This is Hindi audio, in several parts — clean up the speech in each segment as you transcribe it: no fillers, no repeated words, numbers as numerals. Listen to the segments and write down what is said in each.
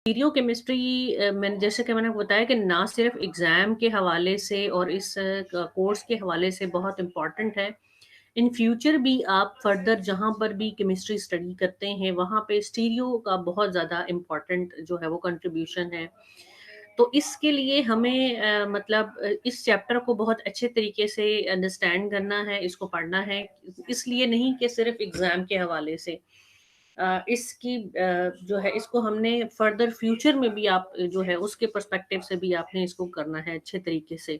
स्टीरियो केमिस्ट्री मैंने जैसे कि मैंने बताया कि ना सिर्फ एग्ज़ाम के हवाले से और इस कोर्स के हवाले से बहुत इम्पोर्टेंट है। इन फ्यूचर भी आप फर्दर जहाँ पर भी केमिस्ट्री स्टडी करते हैं, वहाँ पे स्टीरियो का बहुत ज़्यादा इम्पोर्टेंट जो है वो कंट्रीब्यूशन है। तो इसके लिए हमें इस चैप्टर को बहुत अच्छे तरीके से अंडरस्टैंड करना है, इसको पढ़ना है, इसलिए नहीं कि सिर्फ एग्ज़ाम के हवाले से। जो है इसको हमने फर्दर फ्यूचर में भी आप जो है उसके पर्सपेक्टिव से भी आपने इसको करना है अच्छे तरीके से।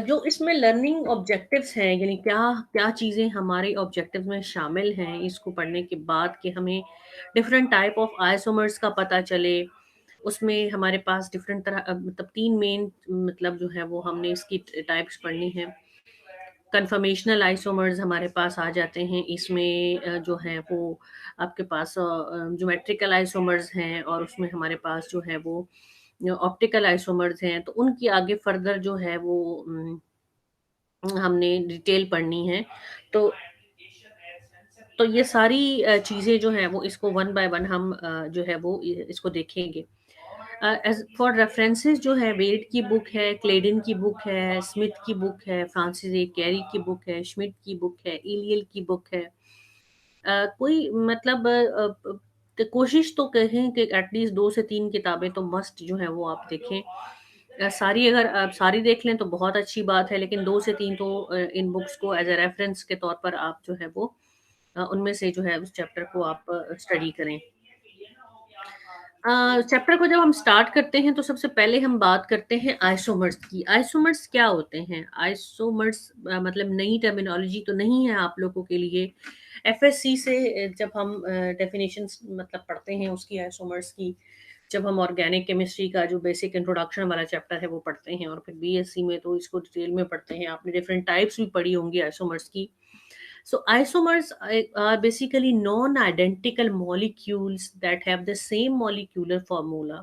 जो इसमें लर्निंग ऑब्जेक्टिव्स हैं यानी क्या क्या चीज़ें हमारे ऑब्जेक्टिव्स में शामिल हैं इसको पढ़ने के बाद कि हमें डिफरेंट टाइप ऑफ आइसोमर्स का पता चले। उसमें हमारे पास डिफरेंट मतलब 3 मेन मतलब जो है वो हमने इसकी टाइप्स पढ़नी है। कन्फर्मेशनल आइसोमर्स हमारे पास आ जाते हैं इसमें जो है वो आपके पास ज्योमेट्रिकल आइसोमर्स हैं और उसमें हमारे पास जो है वो ऑप्टिकल आइसोमर्स हैं, तो उनकी आगे फर्दर जो है वो हमने डिटेल पढ़नी है। तो ये सारी चीज़ें जो हैं वो इसको वन बाय वन हम जो है वो इसको देखेंगे। एज़ फॉर रेफरेंसेस जो है वेड की बुक है, क्लेडन की बुक है, स्मिथ की बुक है, फ्रांसिस ए. कैरी की बुक है, श्मिट की बुक है, इलियल की बुक है। कोई मतलब कोशिश तो करें कि एटलीस्ट 2 से 3 किताबें तो मस्ट जो है वो आप देखें। सारी अगर आप सारी देख लें तो बहुत अच्छी बात है, लेकिन 2 से 3 तो इन बुक्स को एज़ अ रेफरेंस के तौर पर आप जो है वो उनमें से जो है उस चैप्टर को आप स्टडी करें। चैप्टर को जब हम स्टार्ट करते हैं तो सबसे पहले हम बात करते हैं आइसोमर्स की। आइसोमर्स क्या होते हैं? आइसोमर्स मतलब नई टर्मिनोलॉजी तो नहीं है आप लोगों के लिए। एफएससी से जब हम डेफिनेशंस मतलब पढ़ते हैं उसकी आइसोमर्स की, जब हम ऑर्गेनिक केमिस्ट्री का जो बेसिक इंट्रोडक्शन वाला चैप्टर है वो पढ़ते हैं और फिर बीएससी में तो इसको डिटेल में पढ़ते हैं। आपने डिफरेंट टाइप्स भी पढ़ी होंगी आइसोमर्स की। So isomers are basically non-identical molecules that have the same molecular formula.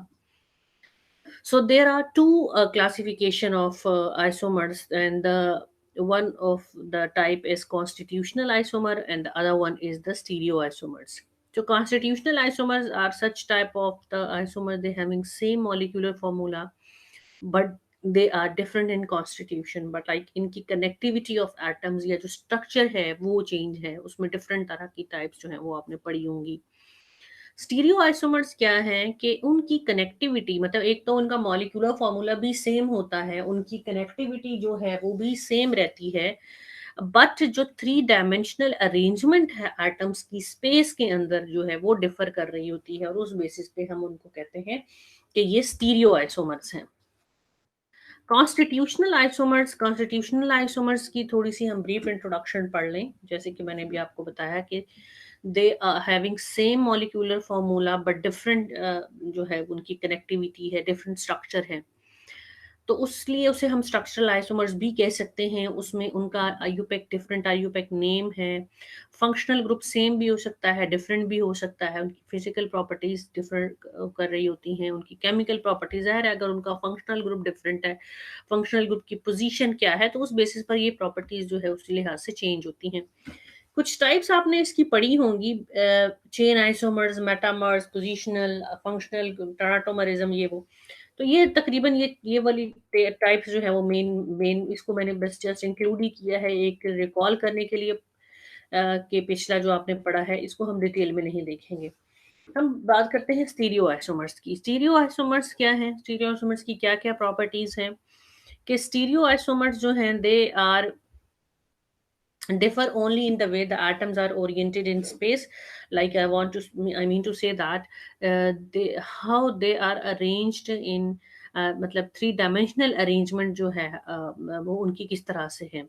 So there are two classification of isomers, and the one of the type is constitutional isomer, and the other one is the stereoisomers. So constitutional isomers are such type of the isomer they having same molecular formula, but they are different in constitution but like इनकी कनेक्टिविटी ऑफ एटम्स या जो स्ट्रक्चर है वो चेंज है, उसमें डिफरेंट तरह की टाइप्स जो है वो आपने पढ़ी होंगी। स्टीरियो आइसोमर्स क्या है कि उनकी कनेक्टिविटी मतलब एक तो उनका मॉलिक्यूलर फॉर्मूला भी सेम होता है, उनकी कनेक्टिविटी जो है वो भी सेम रहती है, बट जो थ्री डायमेंशनल अरेंजमेंट है एटम्स की स्पेस के अंदर जो है वो डिफर कर रही होती है और उस बेसिस पे हम उनको कहते हैं कि ये स्टीरियो आइसोमर्स हैं। कॉन्स्टिट्यूशनल आइसोमर्स की थोड़ी-सी हम ब्रीफ इंट्रोडक्शन पढ़ लें। जैसे कि मैंने अभी आपको बताया कि they are having same molecular formula but different जो है उनकी कनेक्टिविटी है, डिफरेंट स्ट्रक्चर है। तो उसलिए उसे हम स्ट्रक्चरल आइसोमर्स भी कह सकते हैं। उसमें उनका आईयूपीएसी डिफरेंट आईयूपीएसी नेम है। फंक्शनल ग्रुप सेम भी हो सकता है, डिफरेंट भी हो सकता है। उनकी फिजिकल प्रॉपर्टीज़ डिफर कर रही होती हैं। उनकी केमिकल प्रॉपर्टीज़ ज़ाहिर है अगर उनका फंक्शनल ग्रुप डिफरेंट है, फंक्शनल ग्रुप की पोज़ीशन क्या है, तो उस बेसिस पर ये प्रॉपर्टीज़ जो है उस लिहाज से चेंज होती हैं। कुछ टाइप्स आपने इसकी पढ़ी होंगी चेन आइसोमर्स, मेटामर्स, पोज़ीशनल, फंक्शनल, टेराटोमरिज़्म ये वो। तो ये तकरीबन ये वाली टाइप्स जो है वो मेन मेन इसको मैंने बस जस्ट इंक्लूड ही किया है एक रिकॉल करने के लिए कि पिछला जो आपने पढ़ा है इसको हम डिटेल में नहीं देखेंगे। हम बात करते हैं स्टीरियो आइसोमर्स की। स्टीरियो आइसोमर्स क्या है? स्टीरियो आइसोमर्स की क्या-क्या प्रॉपर्टीज़ हैं? कि स्टीरियो आइसोमर्स जो हैं they are differ only in the way the atoms are oriented in space. Like I mean to say that how they are arranged in मतलब थ्री डायमेंशनल अरेंजमेंट जो है वो उनकी किस तरह से है।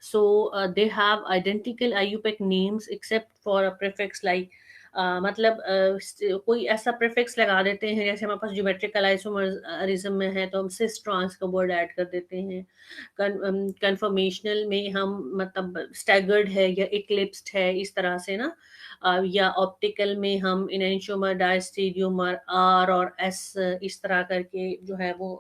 So they have identical IUPAC names except for a prefix like कोई ऐसा प्रीफिक्स लगा देते हैं जैसे हमारे पास ज्योमेट्रिकल आइसोमरिज्म में है तो हम सिस ट्रांस का वर्ड ऐड कर देते हैं। कन्फर्मेशनल में हम मतलब स्टैगर्ड है या इक्लिप्स्ड है इस तरह से ना, या ऑप्टिकल में हम इनेंशियोमर, डायस्टेरियोमर, आर और एस इस तरह करके जो है वो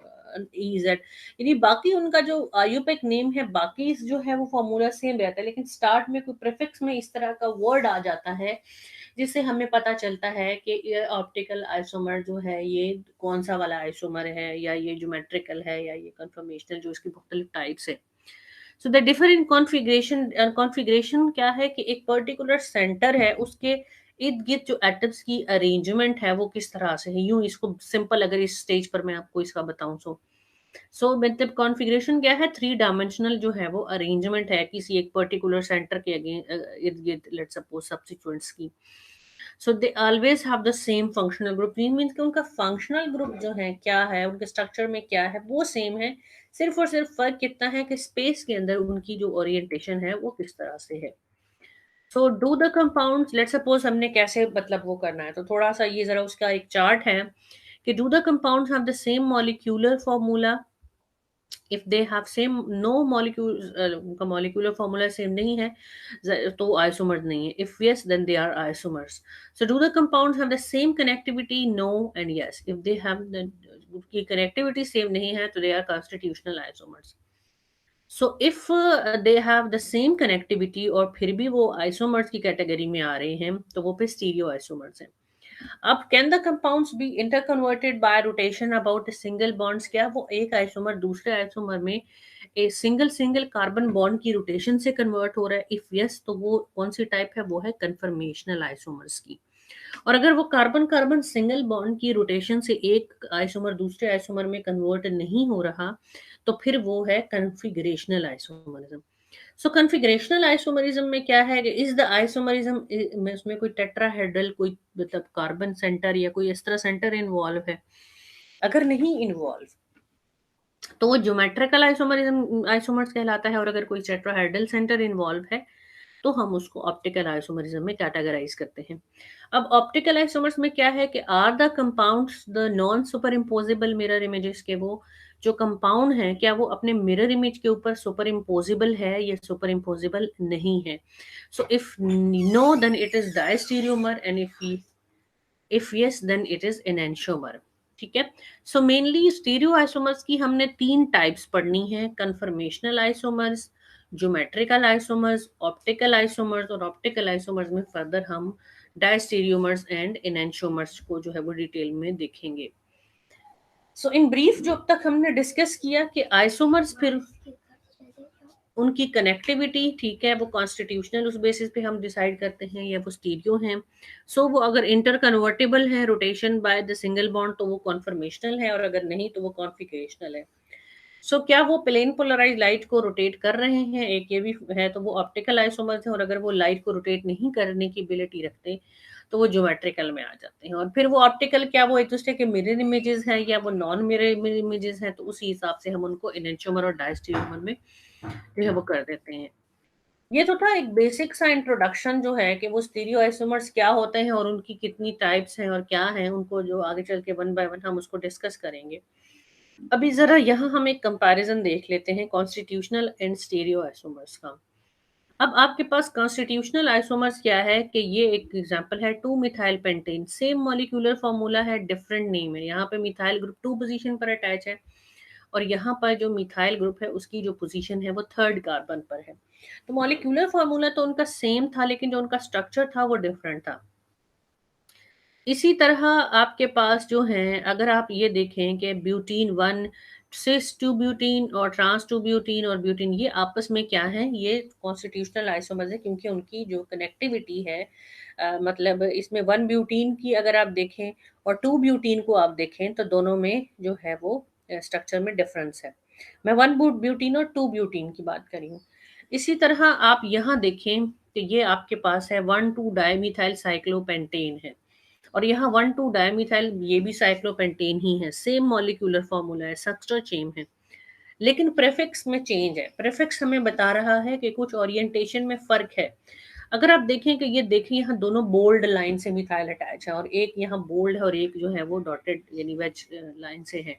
EZ, यानी बाकी उनका जो IUPAC नेम है, बाकी जो है वो फ़ॉर्मूला सेम रहता है, लेकिन स्टार्ट में कोई प्रीफिक्स में इस तरह का वर्ड आ जाता है, जिससे हमें पता चलता है कि ये ऑप्टिकल आइसोमर जो है, ये कौन-सा वाला आइसोमर है, या ये ज्योमेट्रिकल है, या ये कन्फर्मेशनल, जो इसकी मुख्तलिफ टाइप्स है। So the differ in configuration, configuration क्या है कि एक पर्टिकुलर सेंटर है, उसके इर्द-गिर्द जो एटम्स की अरेंजमेंट है, वो किस तरह से है। यूँ इसको सिंपल अगर इस स्टेज पर मैं आपको इसका बताऊँ मतलब कॉन्फ़िगरेशन क्या है, 3 डायमेंशनल जो है वो अरेंजमेंट है किसी एक पर्टिकुलर सेंटर के इर्द-गिर्द, लेट्स सपोज़ सब्स्टिट्यूएंट्स की। So they always have the same functional group. ये मीन्स कि उनका फंक्शनल ग्रुप जो है, क्या है, उनके स्ट्रक्चर में क्या है, वो सेम है। सिर्फ़ और सिर्फ फ़र्क कितना है कि स्पेस के अंदर उनकी जो ओरिएंटेशन है, वो किस तरह से है। सो do the compounds, let's suppose हमने कैसे मतलब वो करना है, तो थोड़ा-सा ये ज़रा उसका एक चार्ट है कि do the compounds have the same molecular formula. If they have same, no molecule, उनका मॉलिक्यूलर फॉर्मूला सेम नहीं है, तो आइसोमर्स नहीं है। If yes, then they are isomers. So do the compounds have the same connectivity, no and yes. If they have उनकी कनेक्टिविटी सेम नहीं है, तो they are constitutional isomers. So if they have the same connectivity और फिर भी वो आइसोमर्स की कैटेगरी में आ रहे हैं, तो वो फिर स्टीरियो आइसोमर्स हैं। अब can the compounds be interconverted by rotation about single bonds, क्या वो एक आइसोमर दूसरे आइसोमर में a single single carbon bond की रोटेशन से कन्वर्ट हो रहा है? इफ यस, तो वो कौन सी टाइप है, वो है कन्फर्मेशनल आइसोमर्स की। और अगर वो कार्बन कार्बन सिंगल बॉन्ड की रोटेशन से एक आइसोमर दूसरे आइसोमर में कन्वर्ट नहीं हो रहा, तो फिर वो है कन्फिगरेशनल आइसोमरिज्म। सो कन्फिगरेशनल आइसोमरिज्म में क्या है कि इज द आइसोमरिज्म में उसमें कोई टेट्राहेड्रल, कोई मतलब कार्बन सेंटर या कोई इस तरह सेंटर इन्वॉल्व है? अगर नहीं इन्वॉल्व, तो वो ज्योमेट्रिकल आइसोमरिज्म आइसोमर्स कहलाता है। और अगर कोई टेट्राहेड्रल सेंटर इन्वॉल्व है, तो हम उसको ऑप्टिकल आइसोमरिज्म में कैटेगराइज करते हैं। अब ऑप्टिकल आइसोमर्स में क्या है कि are the compounds the non superimposable mirror images, के वो जो कंपाउंड है, क्या वो अपने मिरर इमेज के ऊपर सुपर इम्पोजिबल है या सुपर इम्पोजिबल नहीं है। So if no, then it is diastereomer, and if yes, then it is enantiomer. ठीक है। सो मेनली स्टीरियो आइसोमर्स की हमने 3 टाइप्स पढ़नी है: conformational isomers, geometrical isomers, optical isomers. और ऑप्टिकल आइसोमर्स में फर्दर हम डायस्टीरियोमर्स एंड एनेंशियोमर्स को जो है वो डिटेल में देखेंगे। सो इन ब्रीफ जो अब तक हमने डिस्कस किया कि आइसोमर्स, फिर उनकी कनेक्टिविटी, ठीक है, वो कॉन्स्टिट्यूशनल उस बेसिस पे हम डिसाइड करते हैं या वो स्टीरियो हैं। सो वो अगर इंटर कन्वर्टेबल है rotation by the single bond, तो वो कॉन्फर्मेशनल है, और अगर नहीं, तो वो कॉन्फिगरेशनल है। सो क्या वो प्लेन पोलराइज लाइट को रोटेट कर रहे हैं, एक ये भी है, तो वो ऑप्टिकल आइसोमर्स है। और अगर वो लाइट को रोटेट नहीं करने की एबिलिटी रखते, तो वो ज्योमेट्रिकल में आ जाते हैं। और फिर वो ऑप्टिकल, क्या वो एक दूसरे के मिरर इमेजेस हैं या वो नॉन मिरर इमेजेस हैं, तो उसी हिसाब से हम उनको एनेंटियोमर और डायस्टीरियोमर में जो है वो कर देते हैं। ये तो था एक बेसिक सा इंट्रोडक्शन, जो है कि वो स्टीरियो आइसोमर्स क्या होते हैं और उनकी कितनी टाइप्स हैं और क्या हैं, उनको जो आगे चल के वन बाय वन हम उसको डिस्कस करेंगे। अभी ज़रा यहाँ हम एक कंपैरिज़न देख लेते हैं कॉन्स्टिट्यूशनल एंड स्टीरियो आइसोमर्स का। अब आपके पास कॉन्स्टिट्यूशनल आइसोमर्स क्या है कि ये एक एग्जांपल है 2 methyl pentane, same molecular formula है, डिफरेंट नेम है। यहाँ पे मिथाइल ग्रुप 2 पोजीशन पर अटैच है, और यहाँ पर जो मिथाइल ग्रुप है उसकी जो पोजीशन है वो 3rd कार्बन पर है। तो मॉलिक्यूलर फार्मूला तो उनका सेम था, लेकिन जो उनका स्ट्रक्चर था वो डिफरेंट था। इसी तरह आपके पास जो हैं, अगर आप ये देखें कि ब्यूटीन 1 सिस 2 ब्यूटीन और ट्रांस 2 ब्यूटीन और ब्यूटीन, ये आपस में क्या हैं, ये कॉन्स्टिट्यूशनल आइसोमर्स है, क्योंकि उनकी जो कनेक्टिविटी है, मतलब इसमें 1 ब्यूटीन की अगर आप देखें और 2 ब्यूटीन को आप देखें, तो दोनों में जो है वो स्ट्रक्चर में डिफरेंस है। मैं 1 ब्यूटीन और 2 ब्यूटीन की बात कर रही हूँ। इसी तरह आप यहाँ देखें, तो ये आपके पास है 1,2 डायमिथाइल साइक्लोपेंटेन है, और यहाँ 1,2 डायमिथाइल, ये भी साइक्लोपेंटेन ही है, सेम मॉलिक्यूलर फॉर्मूला है, स्ट्रक्चर सेम है, लेकिन प्रीफिक्स में चेंज है। प्रीफिक्स हमें बता रहा है कि कुछ ओरिएंटेशन में फ़र्क है। अगर आप देखें कि ये देखिए, यहाँ दोनों बोल्ड लाइन से मिथाइल अटैच है, और एक यहाँ बोल्ड है और एक जो है वो डॉटेड यानी वेज लाइन से है।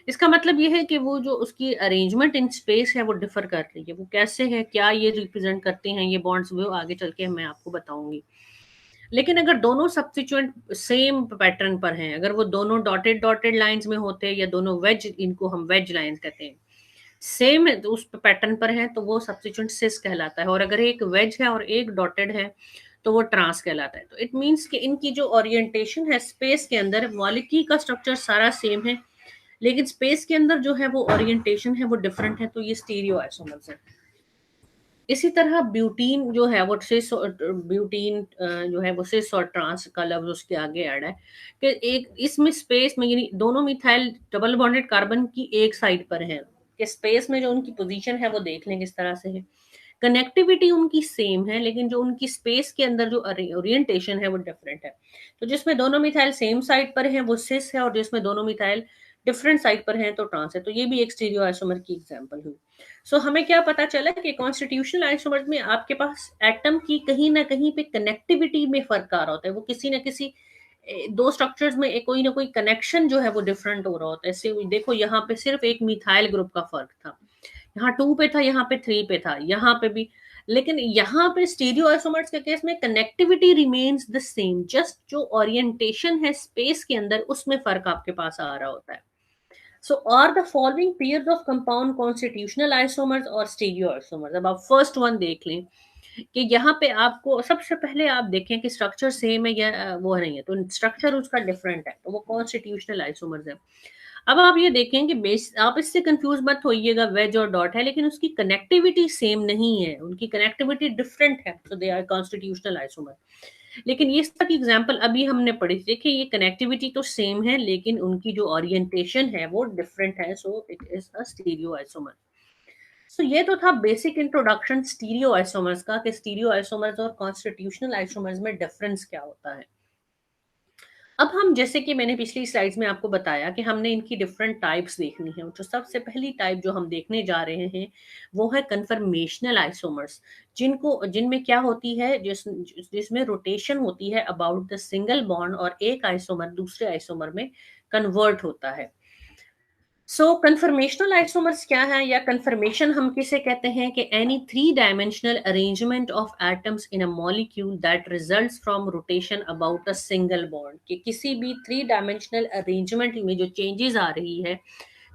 इसका मतलब ये है कि वो जो उसकी अरेंजमेंट इन स्पेस है वो डिफर कर रही है। वो कैसे है, क्या ये रिप्रेजेंट करते हैं ये बॉन्ड्स, वो आगे चल के मैं आपको बताऊंगी। लेकिन अगर दोनों सब्स्टिट्यूएंट सेम पैटर्न पर हैं, अगर वो दोनों डॉटेड डॉटेड लाइंस में होते हैं या दोनों वेज, इनको हम वेज लाइंस कहते हैं, सेम उस पैटर्न पर हैं, तो वो सब्स्टिट्यूएंट सिस कहलाता है। और अगर एक वेज है और एक डॉटेड है तो वो ट्रांस कहलाता है। तो इट मीन्स कि इनकी जो ओरिएंटेशन है स्पेस के अंदर, मॉलिक्यूल का स्ट्रक्चर सारा सेम है, लेकिन स्पेस के अंदर जो है वो ओरिएंटेशन है वो डिफरेंट है, तो ये स्टीरियो आइसोमर्स है। इसी तरह ब्यूटीन जो है वो सिस, ब्यूटीन जो है वो सिस और ट्रांस का लफ्ज उसके आगे ऐड है कि एक इसमें स्पेस में, यानी दोनों मिथाइल डबल बॉन्डेड कार्बन की एक साइड पर है, कि स्पेस में जो उनकी पोजीशन है वो देख लें किस तरह से है। कनेक्टिविटी उनकी सेम है, लेकिन जो उनकी स्पेस के अंदर जो ओरिएंटेशन है वो डिफरेंट है। तो जिसमें दोनों मिथाइल सेम साइड पर हैं वो सिस है, और जिसमें दोनों मिथाइल डिफरेंट साइड पर हैं तो ट्रांस है। तो ये भी एक स्टीरियो आइसोमर की एग्जांपल हुई। सो हमें क्या पता चला कि कॉन्स्टिट्यूशनल आइसोमर्स में आपके पास एटम की कहीं ना कहीं पे कनेक्टिविटी में फर्क आ रहा होता है, वो किसी ना किसी दो स्ट्रक्चर्स में कोई ना कोई कनेक्शन जो है वो डिफरेंट हो रहा होता है। ऐसे देखो यहाँ पे सिर्फ एक मिथाइल ग्रुप का फर्क था, यहाँ 2 पे था, यहाँ पे 3 पे था, यहाँ पे भी। लेकिन यहाँ पे स्टीरियो आइसोमर्स के केस में connectivity remains the same, just जो ओरिएंटेशन है स्पेस के अंदर उसमें फर्क आपके पास आ रहा होता है। So are the following pairs of compound constitutional isomers or stereoisomers? अब आप फर्स्ट वन देख लें कि यहाँ पे आपको सबसे पहले आप देखें कि स्ट्रक्चर सेम है या वो नहीं है, तो स्ट्रक्चर उसका डिफरेंट है, तो वो कॉन्स्टिट्यूशनल आइसोमर्स है। अब आप ये देखें कि बेस, आप इससे कंफ्यूज मत होइएगा, वेज और डॉट है लेकिन उसकी कनेक्टिविटी सेम नहीं है, उनकी कनेक्टिविटी डिफरेंट है, तो दे आर कॉन्स्टिट्यूशनल आइसोमर। लेकिन ये इसका एग्जांपल अभी हमने पढ़ी थी, देखिए ये कनेक्टिविटी तो सेम है लेकिन उनकी जो ओरिएंटेशन है वो डिफरेंट है, so it is a stereo isomer. So ये तो था बेसिक इंट्रोडक्शन स्टीरियो आइसोमर्स का, कि स्टीरियो आइसोमर्स और कॉन्स्टिट्यूशनल आइसोमर्स में डिफरेंस क्या होता है। अब हम, जैसे कि मैंने पिछली स्लाइड्स में आपको बताया कि हमने इनकी डिफरेंट टाइप्स देखनी है, जो सबसे पहली टाइप जो हम देखने जा रहे हैं वो है कन्फर्मेशनल आइसोमर्स, जिनमें क्या होती है, जिसमें रोटेशन होती है अबाउट द सिंगल बॉन्ड और एक आइसोमर दूसरे आइसोमर में कन्वर्ट होता है। सो कन्फर्मेशनल आइसोमर्स क्या है, या कन्फर्मेशन हम किसे कहते हैं कि any three dimensional arrangement of atoms in a molecule that results from rotation about a single bond, कि किसी भी थ्री डायमेंशनल अरेंजमेंट में जो चेंजेस आ रही है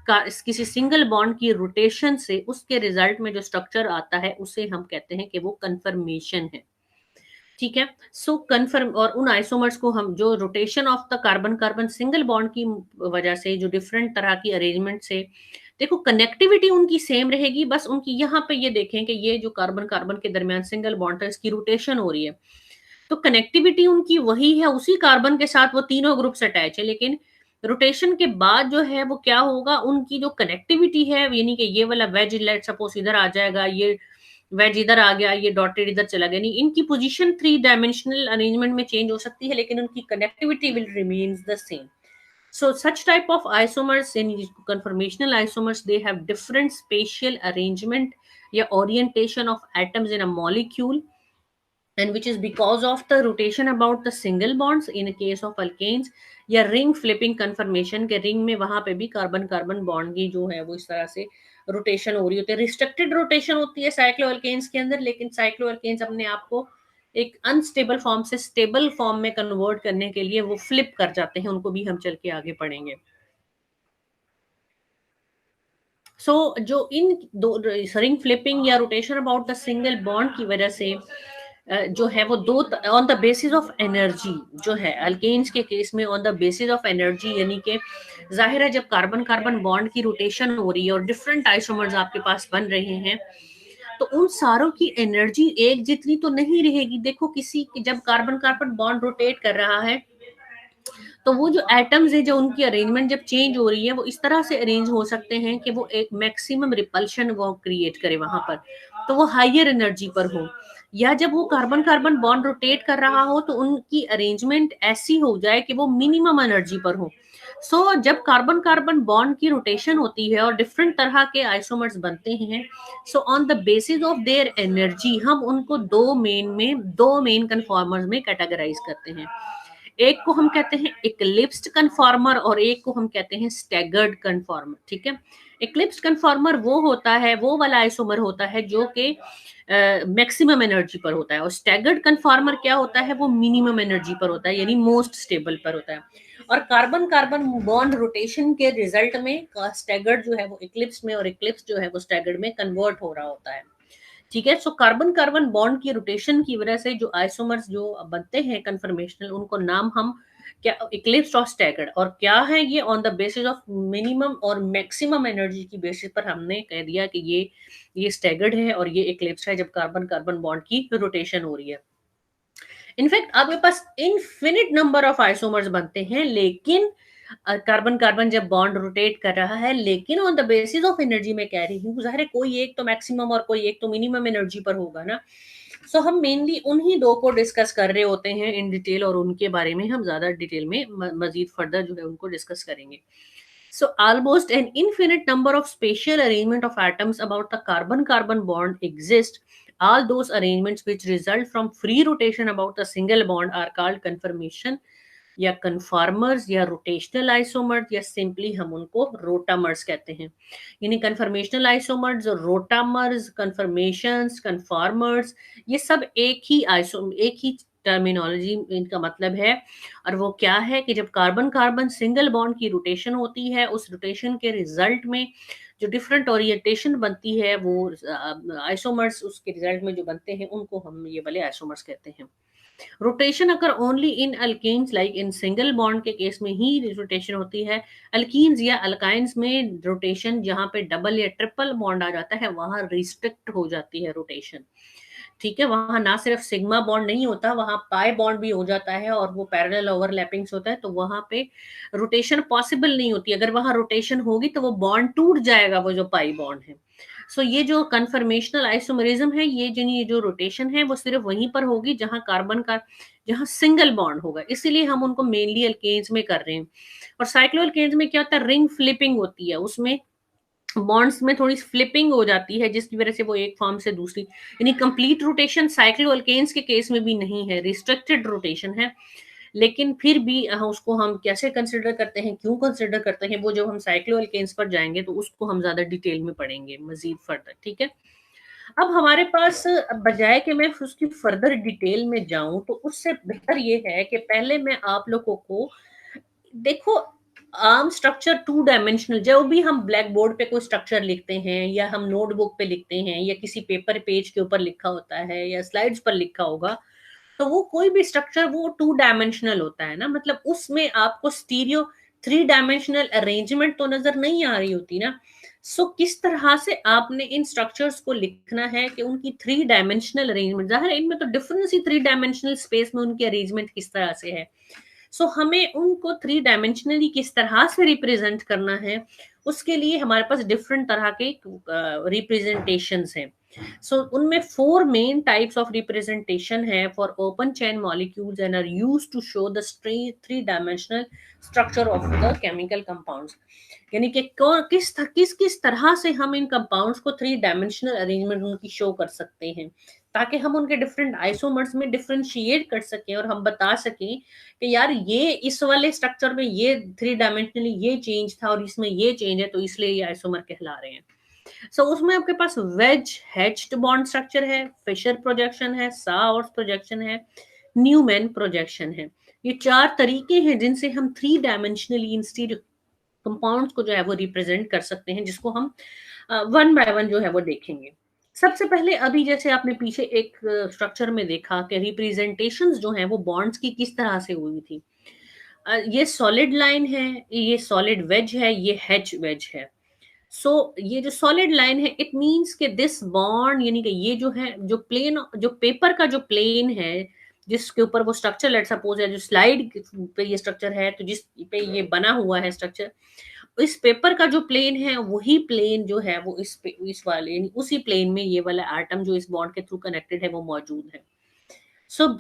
का किसी सिंगल बॉन्ड की रोटेशन से उसके रिजल्ट में जो स्ट्रक्चर आता है उसे हम कहते हैं कि वो कन्फर्मेशन है। ठीक है। सो कन्फर्म, और उन आइसोमर्स को हम जो rotation of the carbon carbon single bond की वजह से जो डिफरेंट तरह की अरेंजमेंट से, देखो कनेक्टिविटी उनकी सेम रहेगी, बस उनकी यहाँ पे ये देखें कि ये जो कार्बन कार्बन के दरमियान सिंगल बॉन्ड है इसकी रोटेशन हो रही है, तो कनेक्टिविटी उनकी वही है, उसी कार्बन के साथ वो तीनों ग्रुप्स अटैच है, लेकिन रोटेशन के बाद जो है वो क्या होगा, उनकी जो कनेक्टिविटी है, यानी कि ये वाला वेज लेट सपोज इधर आ जाएगा, ये वेज इधर आ गया, ये डॉटेड इधर चला गया, नहीं इनकी पोजीशन थ्री डायमेंशनल अरेंजमेंट में चेंज हो सकती है लेकिन उनकी connectivity will remains the same. So such type of isomers in conformational isomers, they have different spatial arrangement या orientation of atoms in a molecule, and which is because of the rotation about the single bonds in a case of alkanes, या रिंग फ्लिपिंग कन्फर्मेशन के रिंग में वहां पे भी कार्बन कार्बन बॉन्ड की जो है वो इस तरह से रोटेशन हो रही होती है। रिस्ट्रिक्टेड रोटेशन होती है साइक्लोअल्केन्स के अंदर, लेकिन साइक्लोअल्केन्स अपने आप को एक अनस्टेबल फॉर्म से स्टेबल फॉर्म में कन्वर्ट करने के लिए वो फ्लिप कर जाते हैं, उनको भी हम चल के आगे पढ़ेंगे। सो जो इन दो रिंग फ्लिपिंग या rotation about the single bond की वजह से जो है वो दो, on the basis of energy जो है अल्केन्स के केस में on the basis of energy, यानी कि जाहिर है जब कार्बन कार्बन बॉन्ड की रोटेशन हो रही है और डिफरेंट आइसोमर्स आपके पास बन रहे हैं तो उन सारों की एनर्जी एक जितनी तो नहीं रहेगी। देखो किसी जब कार्बन कार्बन बॉन्ड रोटेट कर रहा है तो वो जो एटम्स है जो उनकी अरेंजमेंट जब चेंज हो रही है वो इस तरह से अरेंज हो सकते हैं कि वो एक मैक्सिमम रिपल्शन वो क्रिएट करे वहां पर, तो वो हाइयर एनर्जी पर हो, या जब वो कार्बन कार्बन बॉन्ड रोटेट कर रहा हो तो उनकी अरेंजमेंट ऐसी हो जाए कि वो मिनिमम एनर्जी पर हो। सो जब कार्बन कार्बन बॉन्ड की रोटेशन होती है और डिफरेंट तरह के आइसोमर्स बनते हैं, so on the basis of their energy हम उनको दो मेन कन्फॉर्मर्स में कैटेगराइज करते हैं। एक को हम कहते हैं इक्लिप्स्ड कन्फॉर्मर और एक को हम कहते हैं स्टैगर्ड कन्फॉर्मर। ठीक है। इक्लिप्स्ड कन्फॉर्मर वो होता है, वो वाला आइसोमर होता है जो कि मैक्सिमम एनर्जी पर होता है, और स्टैगर्ड कन्फॉर्मर क्या होता है, वो मिनिमम एनर्जी पर होता है, यानी मोस्ट स्टेबल पर होता है। और कार्बन कार्बन बॉन्ड रोटेशन के रिजल्ट में स्टैगर्ड जो है वो इक्लिप्स में, और इक्लिप्स जो है वो स्टैगर्ड में कन्वर्ट हो रहा होता है। ठीक है, सो कार्बन कार्बन बॉन्ड की रोटेशन की वजह से जो आइसोमर्स जो बनते हैं कन्फर्मेशनल, उनको नाम हम क्या, इक्लिप्स और स्टैगर्ड, और क्या है ये, on the basis of minimum और मैक्सिमम एनर्जी की बेसिस पर हमने कह दिया कि ये स्टैगर्ड है और ये इक्लिप्स है जब कार्बन कार्बन बॉन्ड की रोटेशन हो रही है। इनफैक्ट आपके पास इनफिनिट नंबर ऑफ आइसोमर्स बनते हैं, लेकिन कार्बन कार्बन जब बॉन्ड रोटेट कर रहा है, लेकिन on the basis of energy में कह रही हूँ, ज़ाहिर है कोई एक तो मैक्सिमम और कोई एक तो मिनिमम एनर्जी पर होगा ना। सो हम मेनली उन्हीं दो को डिस्कस कर रहे होते हैं इन डिटेल, और उनके बारे में हम ज़्यादा डिटेल में मजीद फर्दर जो है उनको डिस्कस करेंगे। So almost an infinite number of spatial arrangement of atoms about the carbon-carbon bond exist. All those arrangements which result from free rotation about a single bond are called conformation या कन्फॉर्मर्स या रोटेशनल आइसोमर्स, या सिंपली हम उनको रोटामर्स कहते हैं। यानी conformational isomers, rotamers, conformations, conformers, ये सब एक ही टर्मिनोलॉजी इनका मतलब है। और वो क्या है कि जब कार्बन कार्बन सिंगल बॉन्ड की रोटेशन होती है, उस रोटेशन के रिजल्ट में जो डिफरेंट ओरिएंटेशन बनती है, वो आइसोमर्स उसके रिजल्ट में जो बनते हैं, उनको हम ये वाले आइसोमर्स कहते हैं। रोटेशन अगर only in alkanes, like in single bond के केस में ही रोटेशन होती है। अल्कीन्स या अल्काइंस में रोटेशन जहां पे डबल या ट्रिपल बॉन्ड आ जाता है, वहां रिस्ट्रिक्ट हो जाती है रोटेशन। ठीक है, वहां ना सिर्फ सिग्मा बॉन्ड नहीं होता, वहां पाई बॉन्ड भी हो जाता है, और वो पैरेलल ओवरलैपिंग्स होता है, तो वहां पे रोटेशन पॉसिबल नहीं होती। अगर वहां रोटेशन होगी तो वो बॉन्ड टूट जाएगा, वो जो पाई बॉन्ड है। सो ये जो कन्फर्मेशनल आइसोमरिज्म है, ये जो रोटेशन है, वो सिर्फ वहीं पर होगी जहां कार्बन का, जहां सिंगल बॉन्ड होगा, इसीलिए हम उनको मेनली अल्केन्स में कर रहे हैं। और साइक्लो अल्केन्स में क्या होता है, रिंग फ्लिपिंग होती है, उसमें बॉन्ड्स में थोड़ी फ्लिपिंग हो जाती है, जिसकी वजह से वो एक फॉर्म से दूसरी, यानी कंप्लीट रोटेशन साइक्लो अल्केन्स के केस में भी नहीं है, रिस्ट्रिक्टेड रोटेशन है। लेकिन फिर भी उसको हम कैसे कंसिडर करते हैं, क्यों कंसिडर करते हैं, वो जब हम साइक्लो अल्केन्स पर जाएंगे तो उसको हम ज्यादा डिटेल में पढ़ेंगे मजीद फर्दर। ठीक है, अब हमारे पास बजाय कि मैं उसकी फर्दर डिटेल में जाऊं, तो उससे बेहतर ये है कि पहले मैं आप लोगों को देखो, आर्म स्ट्रक्चर टू डायमेंशनल, जब भी हम ब्लैक बोर्ड पे कोई स्ट्रक्चर लिखते हैं, या हम नोटबुक पे लिखते हैं, या किसी पेपर पेज के ऊपर लिखा होता है, या स्लाइड्स पर लिखा होगा, तो वो कोई भी स्ट्रक्चर वो टू डायमेंशनल होता है ना, मतलब उसमें आपको स्टीरियो थ्री डायमेंशनल अरेंजमेंट तो नजर नहीं आ रही होती ना। सो किस तरह से आपने इन स्ट्रक्चर्स को लिखना है कि उनकी थ्री डायमेंशनल अरेंजमेंट, जाहिर है इनमें तो डिफरेंस ही थ्री डायमेंशनल स्पेस में उनकी अरेंजमेंट किस तरह से है। सो हमें उनको थ्री डायमेंशनली किस तरह से रिप्रेजेंट करना है, उसके लिए हमारे पास डिफरेंट तरह के रिप्रेजेंटेशंस हैं। सो उनमें four main types of representation है for open chain molecules and are used to show the three dimensional structure of the chemical compounds. यानी कि किस तरह से हम इन कंपाउंड्स को थ्री डायमेंशनल अरेंजमेंट उनकी शो कर सकते हैं, ताकि हम उनके डिफरेंट आइसोमर्स में डिफरेंशिएट कर सकें, और हम बता सकें कि यार ये इस वाले स्ट्रक्चर में ये थ्री डायमेंशनली ये चेंज था, और इसमें ये चेंज है, तो इसलिए ये आइसोमर कहला रहे हैं। सो उसमें आपके पास वेज हेच्ड बॉन्ड स्ट्रक्चर है, फिशर प्रोजेक्शन है, सावर्स प्रोजेक्शन है, न्यूमैन प्रोजेक्शन है। ये चार तरीके हैं जिनसे हम थ्री डायमेंशनली इन स्टीरियो कंपाउंड्स को जो है वो रिप्रेजेंट कर सकते हैं, जिसको हम वन बाय वन जो है वो देखेंगे। सबसे पहले अभी जैसे आपने पीछे एक स्ट्रक्चर में देखा कि रिप्रेजेंटेशंस जो हैं वो बॉन्ड्स की किस तरह से हुई थी। ये सॉलिड लाइन है, ये सॉलिड वेज है, ये हैच वेज है। सो ये जो सॉलिड लाइन है, इट मींस कि दिस बॉन्ड, यानी कि ये जो है, जो प्लेन, जो पेपर का जो प्लेन है, जिसके ऊपर वो स्ट्रक्चर, लेट सपोज है जो स्लाइड पे ये स्ट्रक्चर है, तो जिस पे ये बना हुआ है स्ट्रक्चर, इस पेपर का जो प्लेन है, वही प्लेन जो है वो इस वाले, यानी उसी प्लेन में ये वाला एटम जो इस बॉन्ड के थ्रू कनेक्टेड है वो मौजूद है। सो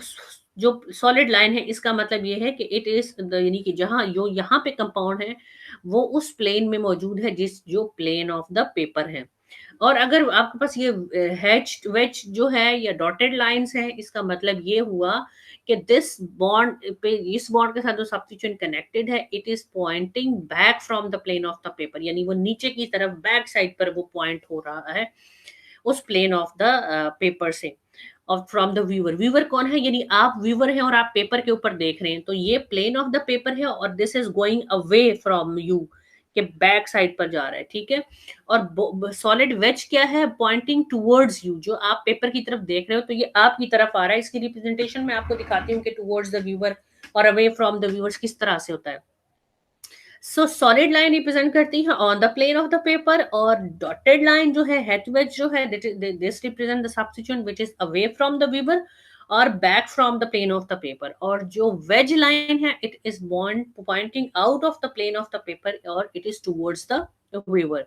जो सॉलिड लाइन है, इसका मतलब ये है कि इट इज यानी कि जहां जो यहाँ पे कंपाउंड है, वो उस प्लेन में मौजूद है जिस जो प्लेन ऑफ द पेपर है। और अगर आपके पास ये हैच वेज जो है या डॉटेड लाइंस है, इसका मतलब ये हुआ कि दिस बॉन्ड पे, इस बॉन्ड के साथ जो सब्स्टिट्यूएंट कनेक्टेड है, it is pointing back from the plane of the paper, यानी वो नीचे की तरफ बैक साइड पर वो पॉइंट हो रहा है। उस प्लेन ऑफ द पेपर से, और फ्रॉम द व्यूअर। व्यूअर कौन है? यानी आप व्यूअर हैं और आप पेपर के ऊपर देख रहे हैं, तो ये प्लेन ऑफ द पेपर है और this is going away from you, के बैक साइड पर जा रहा है, ठीक है। और सॉलिड वेज क्या है? पॉइंटिंग टुवर्ड्स यू, जो आप पेपर की तरफ देख रहे हो तो ये आपकी तरफ आ रहा है। इसकी रिप्रेजेंटेशन मैं आपको दिखाती हूँ कि टुवर्ड्स द व्यूअर और अवे फ्रॉम द व्यूअर्स किस तरह से होता है। सो सॉलिड लाइन रिप्रेजेंट करती है on the plane of the paper, और डॉटेड लाइन जो है, हेट वेज जो है, this represent the substituent which is away from the viewer और back from the plane of the paper. और जो वेज लाइन है, it is pointing out of the plane of the paper और it is towards the viewer.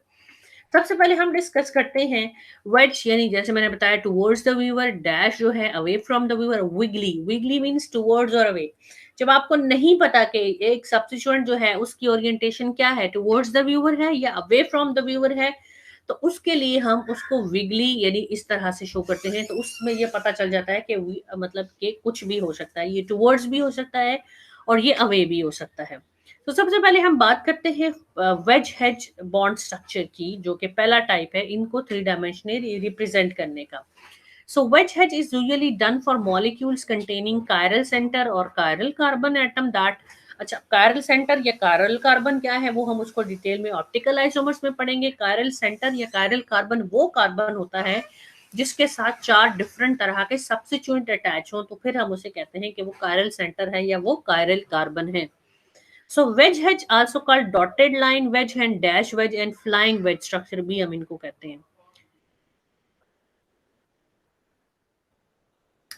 सबसे पहले हम डिस्कस करते हैं वेज, यानी जैसे मैंने बताया टुवर्ड्स द व्यूअर, डैश जो है away from the viewer, wiggly, wiggly means towards और अवे। जब आपको नहीं पता कि एक सब्स्टिट्यूएंट जो है उसकी ओरिएंटेशन क्या है, टुवर्ड्स द व्यूअर है या अवे फ्रॉम द व्यूअर है, तो उसके लिए हम उसको विगली यानी इस तरह से शो करते हैं। तो उसमें ये पता चल जाता है कि मतलब कि कुछ भी हो सकता है, ये टुवर्ड्स भी हो सकता है और ये अवे भी हो सकता है। तो सबसे पहले हम बात करते हैं वेज हेज बॉन्ड स्ट्रक्चर की, जो कि पहला टाइप है इनको थ्री डायमेंशनली रिप्रेजेंट करने का। So wedge hedge is usually done for molecules containing chiral center और chiral carbon atom that, अच्छा chiral center या chiral carbon क्या है वो हम उसको डिटेल में ऑप्टिकल आइसोमर्स में पढ़ेंगे। chiral center या chiral carbon वो कार्बन होता है जिसके साथ चार डिफरेंट तरह के सब्स्टिट्यूएंट अटैच हो, तो फिर हम उसे कहते हैं कि वो chiral center है या वो chiral carbon है। So wedge hedge also called dotted line wedge and dash wedge and flying wedge structure भी हम इनको कहते हैं।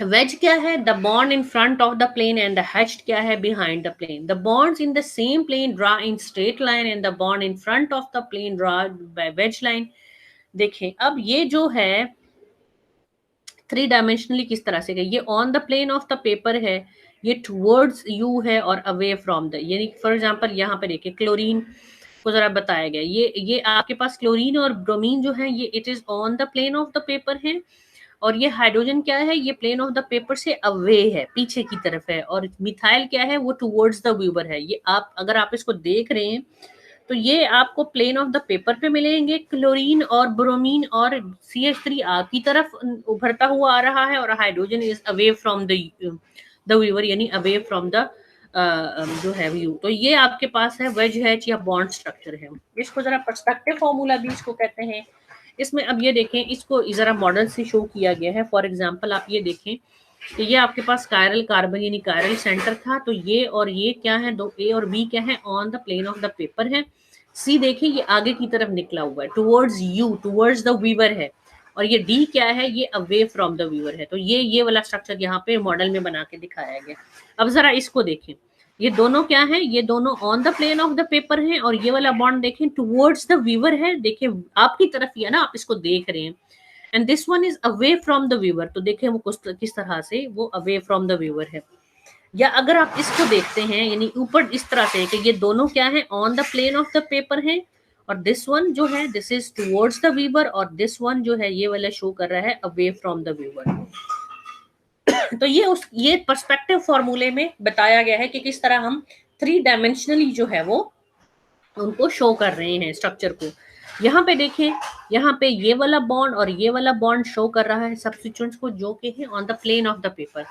वेज क्या है? The bond in front of the plane and the hatched क्या है? Behind the plane. The bonds in the same plane draw in straight line and the bond in front of the plane draw by wedge line. देखें अब ये जो है थ्री डायमेंशनली किस तरह से गई, ये on the plane of the paper है, ये टुवर्ड्स यू है और अवे फ्रॉम द, यानी फॉर एग्जांपल यहाँ पे देखिए क्लोरीन को जरा बताया गया, ये आपके पास क्लोरीन और ब्रोमीन जो है ये it is on the plane of the paper है, और ये हाइड्रोजन क्या है? ये प्लेन ऑफ द पेपर से अवे है, पीछे की तरफ है, और मिथाइल क्या है? वो टुवर्ड्स द व्यूअर है। ये आप अगर आप इसको देख रहे हैं तो ये आपको प्लेन ऑफ द पेपर पे मिलेंगे। क्लोरीन और ब्रोमीन और CH3 आपकी तरफ उभरता हुआ आ रहा है और hydrogen is away from the viewer, यानी अवे फ्रॉम द जो है व्यू। तो ये आपके पास है वेज हैच या बॉन्ड स्ट्रक्चर है। इसको जरा पर्सपेक्टिव फॉर्मूला भी इसको कहते हैं। इसमें अब ये देखें, इसको जरा मॉडल से शो किया गया है। फॉर एग्जांपल आप ये देखें कि ये आपके पास कायरल कार्बन यानी कायरल सेंटर था, तो ये और ये क्या है? दो ए और बी क्या है? On the plane of the paper है। सी देखिए ये आगे की तरफ निकला हुआ है, towards you, towards the viewer है, और ये डी क्या है? ये अवे फ्रॉम द व्यूअर है। तो ये वाला स्ट्रक्चर यहाँ पे मॉडल में बना के दिखाया गया। अब जरा इसको देखें, ये दोनों क्या है? ये दोनों on the plane of the paper हैं, और ये वाला बॉन्ड देखें टुवर्ड्स द व्यूअर है, देखिए आपकी तरफ ही है ना, आप इसको देख रहे हैं, and this one is away from the viewer. तो देखें वो किस तरह से वो अवे फ्रॉम द व्यूअर है। या अगर आप इसको देखते हैं, यानी ऊपर इस तरह से कि ये दोनों क्या है? On the plane of the paper है, और दिस वन जो है this is towards the viewer, और दिस वन जो है ये वाला शो कर रहा है अवे फ्रॉम द व्यूअर। तो ये पर्सपेक्टिव फॉर्मूले में बताया गया है कि किस तरह हम थ्री डायमेंशनली जो है वो उनको शो कर रहे हैं स्ट्रक्चर को। यहाँ पे देखें, यहाँ पे ये वाला बॉन्ड और ये वाला बॉन्ड शो कर रहा है सब्स्टिट्यूएंट्स को जो कि है on the plane of the paper.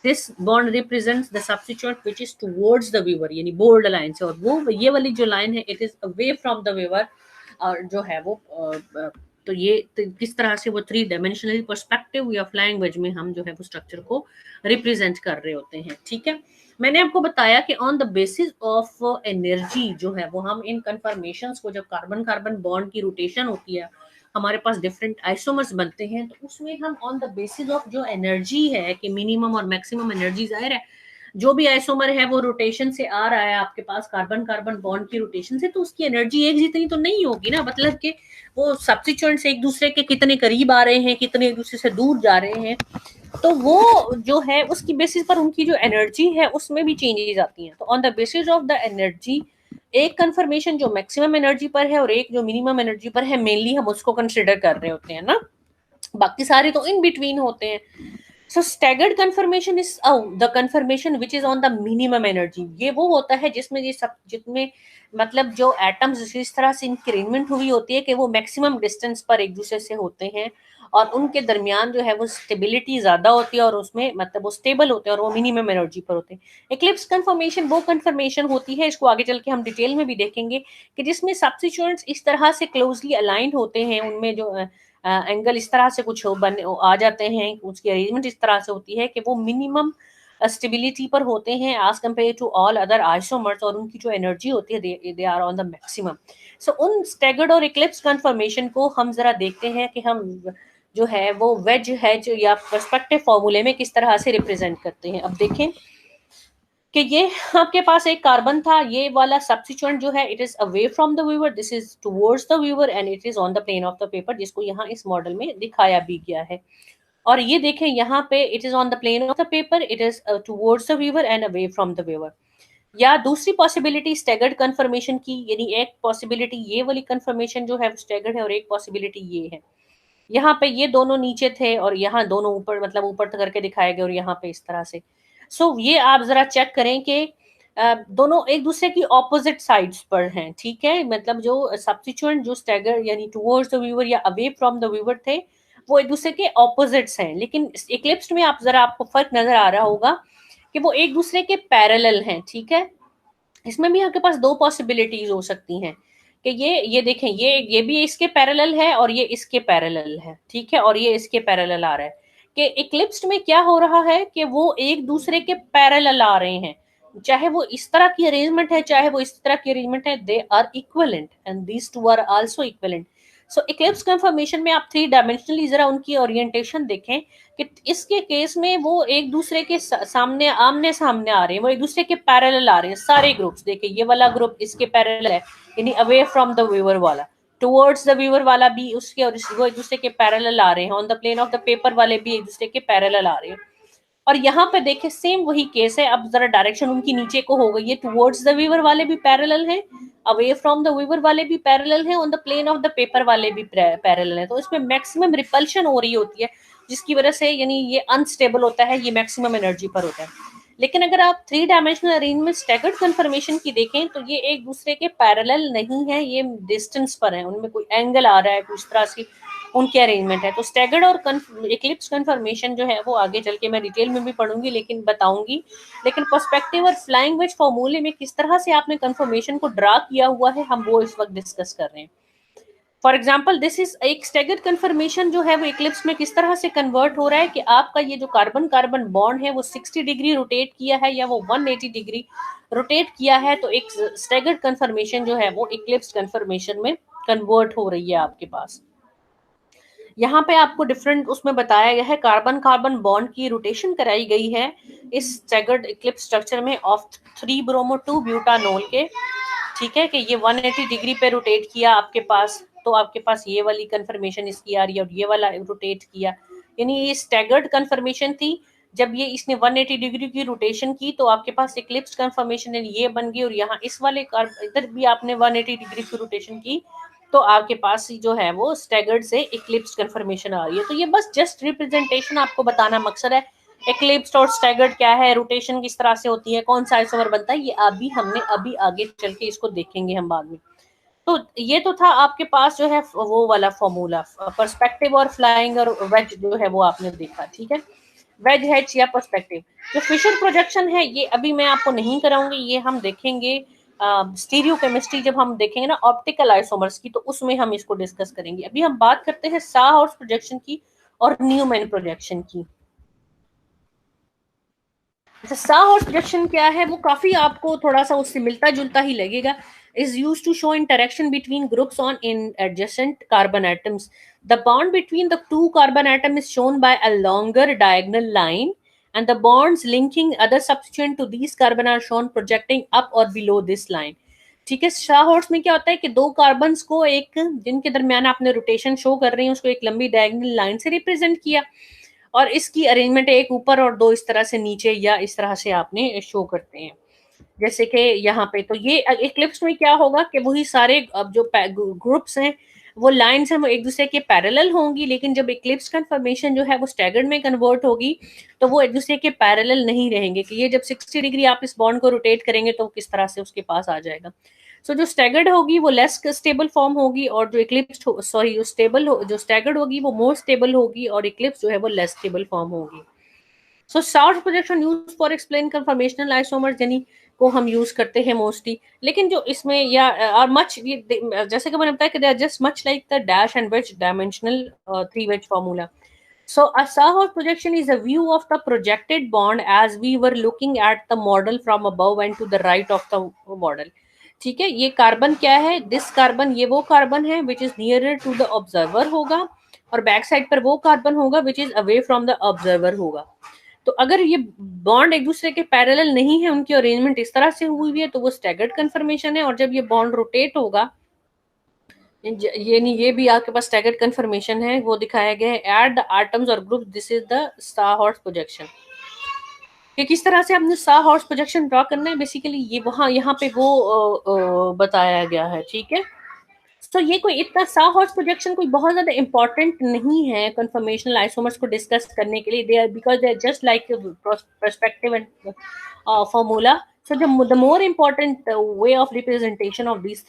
This bond represents the substituent which is towards the viewer, यानी बोल्ड लाइन से, और वो ये वाली जो लाइन है it is away from the viewer, और जो है वो तो ये किस तरह से वो थ्री डायमेंशनल पर्सपेक्टिव या फ्लाइंग वेज में हम जो है वो स्ट्रक्चर को रिप्रेजेंट कर रहे होते हैं। ठीक है, मैंने आपको बताया कि on the basis of energy जो है वो हम इन कन्फर्मेशंस को, जब कार्बन कार्बन बॉन्ड की रोटेशन होती है, हमारे पास डिफरेंट आइसोमर्स बनते हैं, तो उसमें हम ऑन द बेसिस ऑफ जो एनर्जी है कि मिनिमम और मैक्सिमम एनर्जी, जाहिर है जो भी आइसोमर है वो रोटेशन से आ रहा है आपके पास, कार्बन कार्बन बॉन्ड की रोटेशन से, तो उसकी एनर्जी एक जितनी तो नहीं होगी ना, मतलब कि वो सब्स्टिट्यूएंट्स एक दूसरे के कितने करीब आ रहे हैं, कितने एक दूसरे से दूर जा रहे हैं, तो वो जो है उसकी बेसिस पर उनकी जो एनर्जी है उसमें भी चेंजेस आती हैं। तो on the basis of the energy, एक कन्फर्मेशन जो मैक्सिमम एनर्जी पर है और एक जो मिनिमम एनर्जी पर है, मेनली हम उसको कंसिडर कर रहे होते हैं ना, बाकी सारे तो इन बिटवीन होते हैं। So staggered conformation is the conformation which is on the minimum energy. ये वो होता है जिसमें ये सब, जिसमें मतलब जो एटम्स इस तरह से इंक्रीमेंट हुई होती है कि वो मैक्सिमम डिस्टेंस पर एक दूसरे से होते हैं, और उनके दरमियान जो है वो स्टेबिलिटी ज़्यादा होती है और उसमें मतलब वो स्टेबल होते हैं और वो मिनिमम एनर्जी पर होते हैं। एक्लिप्स कन्फर्मेशन वो कन्फर्मेशन होती है, इसको आगे चल के हम डिटेल में भी देखेंगे, कि जिसमें सब्स्टिट्यूएंट्स इस तरह से क्लोजली अलाइंड होते हैं, उनमें जो एंगल इस तरह से कुछ आ जाते हैं, उसकी अरेंजमेंट इस तरह से होती है कि वो मिनिमम स्टेबिलिटी पर होते हैं as compare to all other isomers, और उनकी जो एनर्जी होती है they are on the maximum. So उन स्टैगर्ड और इक्लिप्स कन्फर्मेशन को हम जरा देखते हैं कि हम जो है वो वेज हैज या पर्सपेक्टिव फॉर्मूले में किस तरह से रिप्रेजेंट करते हैं। अब देखें कि ये आपके पास एक कार्बन था, ये वाला सब्स्टिट्यूएंट जो है it is away from the viewer, this is towards the viewer and it is on the plane of the paper, जिसको यहाँ इस मॉडल में दिखाया भी गया है। और ये देखें यहाँ पे it is on the plane of the paper, it is towards the viewer and away from the viewer. या दूसरी पॉसिबिलिटी स्टैगर्ड कन्फर्मेशन की, यानी एक पॉसिबिलिटी ये वाली कन्फर्मेशन जो है स्टैगर्ड है और एक पॉसिबिलिटी ये है। यहाँ पे ये दोनों नीचे थे और यहाँ दोनों ऊपर, मतलब ऊपर करके दिखाए गए और यहाँ पे इस तरह से। सो ये आप जरा चेक करें कि दोनों एक दूसरे की ऑपोजिट साइड्स पर हैं, ठीक है, मतलब जो सब्स्टिट्यूएंट जो स्टैगर यानी टुवर्ड्स द व्यूअर या अवे फ्रॉम द व्यूअर थे वो एक दूसरे के ऑपोजिट्स हैं, लेकिन इक्लिप्स में आप जरा आपको फर्क नजर आ रहा होगा कि वो एक दूसरे के पैरेलल हैं, ठीक है। इसमें भी आपके पास दो पॉसिबिलिटीज हो सकती हैं कि ये देखें, ये भी इसके पैरेलल है और ये इसके पैरेलल है, ठीक है, और ये इसके पैरेलल आ रहा है। कि इक्लिप्स्ड में क्या हो रहा है कि वो एक दूसरे के पैरेलल आ रहे हैं, चाहे वो इस तरह की अरेंजमेंट है चाहे वो इस तरह की अरेंजमेंट है, they are equivalent and these two are also equivalent. So eclipsed conformation में आप थ्री डायमेंशनली जरा उनकी ओरिएंटेशन देखें कि इसके केस में वो एक दूसरे के सामने आमने सामने आ रहे हैं, वो एक दूसरे के पैरेलल आ रहे हैं सारे ग्रुप्स। देखिए ये वाला ग्रुप इसके पैरेलल है, यानी अवे फ्रॉम द व्यूअर वाला, टुवर्ड्स द व्यूअर वाला भी उसके और वो एक दूसरे के पैरेलल आ रहे हैं, on the plane of the paper वाले भी एक दूसरे के पैरेलल आ रहे हैं। और यहाँ पे देखें सेम वही केस है, अब जरा डायरेक्शन उनकी नीचे को हो गई है, टुवर्ड्स द व्यूअर वाले भी पैरेलल हैं, अवे फ्रॉम द व्यूअर वाले भी पैरेलल हैं, on the plane of the paper वाले भी पैरेलल हैं। तो इसमें मैक्सिमम रिपल्शन हो रही होती है, जिसकी वजह से यानी ये अनस्टेबल होता है, ये मैक्सिमम एनर्जी पर होता है। लेकिन अगर आप three dimensional arrangement staggered conformation की देखें तो ये एक दूसरे के पैरेलल नहीं है, ये डिस्टेंस पर है, उनमें कोई एंगल आ रहा है, कुछ तरह से उनकी अरेंजमेंट है। तो स्टैगर्ड और इक्लिप्स कन्फर्मेशन जो है वो आगे चल के मैं डिटेल में भी पढ़ूंगी, लेकिन बताऊंगी, लेकिन पर्सपेक्टिव और फ्लाइंग वेज फॉर्मूले में किस तरह से आपने कन्फर्मेशन को ड्रा किया हुआ है हम वो इस वक्त डिस्कस कर रहे हैं। फॉर एग्जाम्पल दिस इज एक स्टैगर्ड कन्फर्मेशन जो है वो इक्लिप्स में किस तरह से कन्वर्ट हो रहा है कि आपका ये जो कार्बन कार्बन बॉन्ड है वो 60 डिग्री रोटेट किया है या वो 180 डिग्री रोटेट किया है, तो एक स्टैगर्ड कन्फर्मेशन जो है वो इक्लिप्स कन्फर्मेशन में कन्वर्ट हो रही है आपके पास। यहाँ पे आपको डिफरेंट उसमें बताया गया है, कार्बन कार्बन बॉन्ड की रोटेशन कराई गई है इस स्टैगर्ड इक्लिप्स स्ट्रक्चर में ऑफ 3 ब्रोमो 2 ब्यूटानोल के, ठीक है, कि ये 180 डिग्री पे रोटेट किया आपके पास, तो आपके पास ये वाली कंफर्मेशन इसकी आ रही है और ये वाला रोटेट किया, यानी ये स्टैगर्ड कंफर्मेशन थी। जब ये इसने 180 डिग्री की रोटेशन की तो आपके पास इक्लिप्स कंफर्मेशन ये बन गई, और यहाँ इस वाले इधर भी आपने 180 डिग्री की रोटेशन की तो आपके पास जो है वो स्टैगर्ड से इक्लिप्स कंफर्मेशन आ रही है। तो ये बस जस्ट रिप्रेजेंटेशन आपको बताना मकसद है, इक्लिप्स और स्टैगर्ड क्या है, रोटेशन किस तरह से होती है, कौन सा आइसोमर बनता है, ये अभी हमने अभी आगे चल के इसको देखेंगे हम बाद में। तो ये तो था आपके पास जो है वो वाला फॉर्मूला, पर्सपेक्टिव और फ्लाइंग और वेज जो है वो आपने देखा, ठीक है, वेज हैच या पर्सपेक्टिव। जो फिशर प्रोजेक्शन है ये अभी मैं आपको नहीं कराऊंगी, ये हम देखेंगे स्टीरियो केमिस्ट्री जब हम देखेंगे ना ऑप्टिकल आइसोमर्स की, तो उसमें हम इसको डिस्कस करेंगे। अभी हम बात करते हैं साहॉर्स प्रोजेक्शन की और न्यूमैन प्रोजेक्शन की। साहॉर्स प्रोजेक्शन क्या है, वो काफी आपको थोड़ा सा उससे मिलता जुलता ही लगेगा। is used to show interaction between groups on in adjacent carbon atoms. The bond between the two carbon atoms is shown by a longer diagonal line, and the bonds linking other substituent to these carbon are shown projecting up or below this line. ठीक है, साहॉर्स में क्या होता है कि दो कार्बन्स को एक जिनके दरमियान आपने रोटेशन शो कर रही है उसको एक लंबी डायगोनल लाइन से रिप्रेजेंट किया, और इसकी अरेंजमेंट एक ऊपर और दो इस तरह से नीचे या इस तरह से आपने शो करते हैं। जैसे कि यहाँ पे तो ये इक्लिप्स में क्या होगा कि वही सारे अब जो ग्रुप्स हैं वो लाइंस हैं वो एक दूसरे के पैरेलल होंगी, लेकिन जब इक्लिप्स कन्फर्मेशन जो है वो स्टैगर्ड में कन्वर्ट होगी तो वो एक दूसरे के पैरेलल नहीं रहेंगे, कि ये जब 60 डिग्री आप इस बॉन्ड को रोटेट करेंगे तो किस तरह से उसके पास आ जाएगा। सो जो स्टैगर्ड होगी वो लेस स्टेबल फॉर्म होगी, और जो इक्लिप्स सॉरी जो स्टेबल जो स्टैगर्ड होगी वो मोर स्टेबल होगी, और इक्लिप्स जो है वो लेस स्टेबल फॉर्म होगी। So short projection use for explain conformational isomers यानी को हम यूज करते हैं मोस्टली, लेकिन जो इसमें या और मच जैसे कि मैंने बताया कि they are just much like the dash and wedge dimensional three wedge formula. So a Saar projection is a view of the projected bond as we were looking at the model from above and to the right of the model. ठीक है, ये कार्बन क्या है, दिस कार्बन ये वो कार्बन है which is nearer to the observer होगा, और बैक साइड पर वो कार्बन होगा which is away from the observer होगा. तो अगर ये बॉन्ड एक दूसरे के पैरेलल नहीं है, उनकी अरेंजमेंट इस तरह से हुई है, तो वो स्टैगर्ड कन्फर्मेशन है. और जब ये बॉन्ड रोटेट होगा, ये नहीं, ये भी आपके पास स्टैगर्ड कन्फर्मेशन है, वो दिखाया गया है एट द एटम्स और group. This is the sawhorse projection. कि किस तरह से हमने साहॉर्स प्रोजेक्शन ड्रॉ करना है, बेसिकली ये वहां यहाँ पे वो बताया गया है. ठीक है, तो ये कोई इतना साहॉर्स प्रोजेक्शन कोई बहुत ज्यादा इंपॉर्टेंट नहीं है कंफर्मेशनल आइसोमर्स को डिस्कस करने के लिए. They are because they are just like perspective and formula. So the more important way of representation of these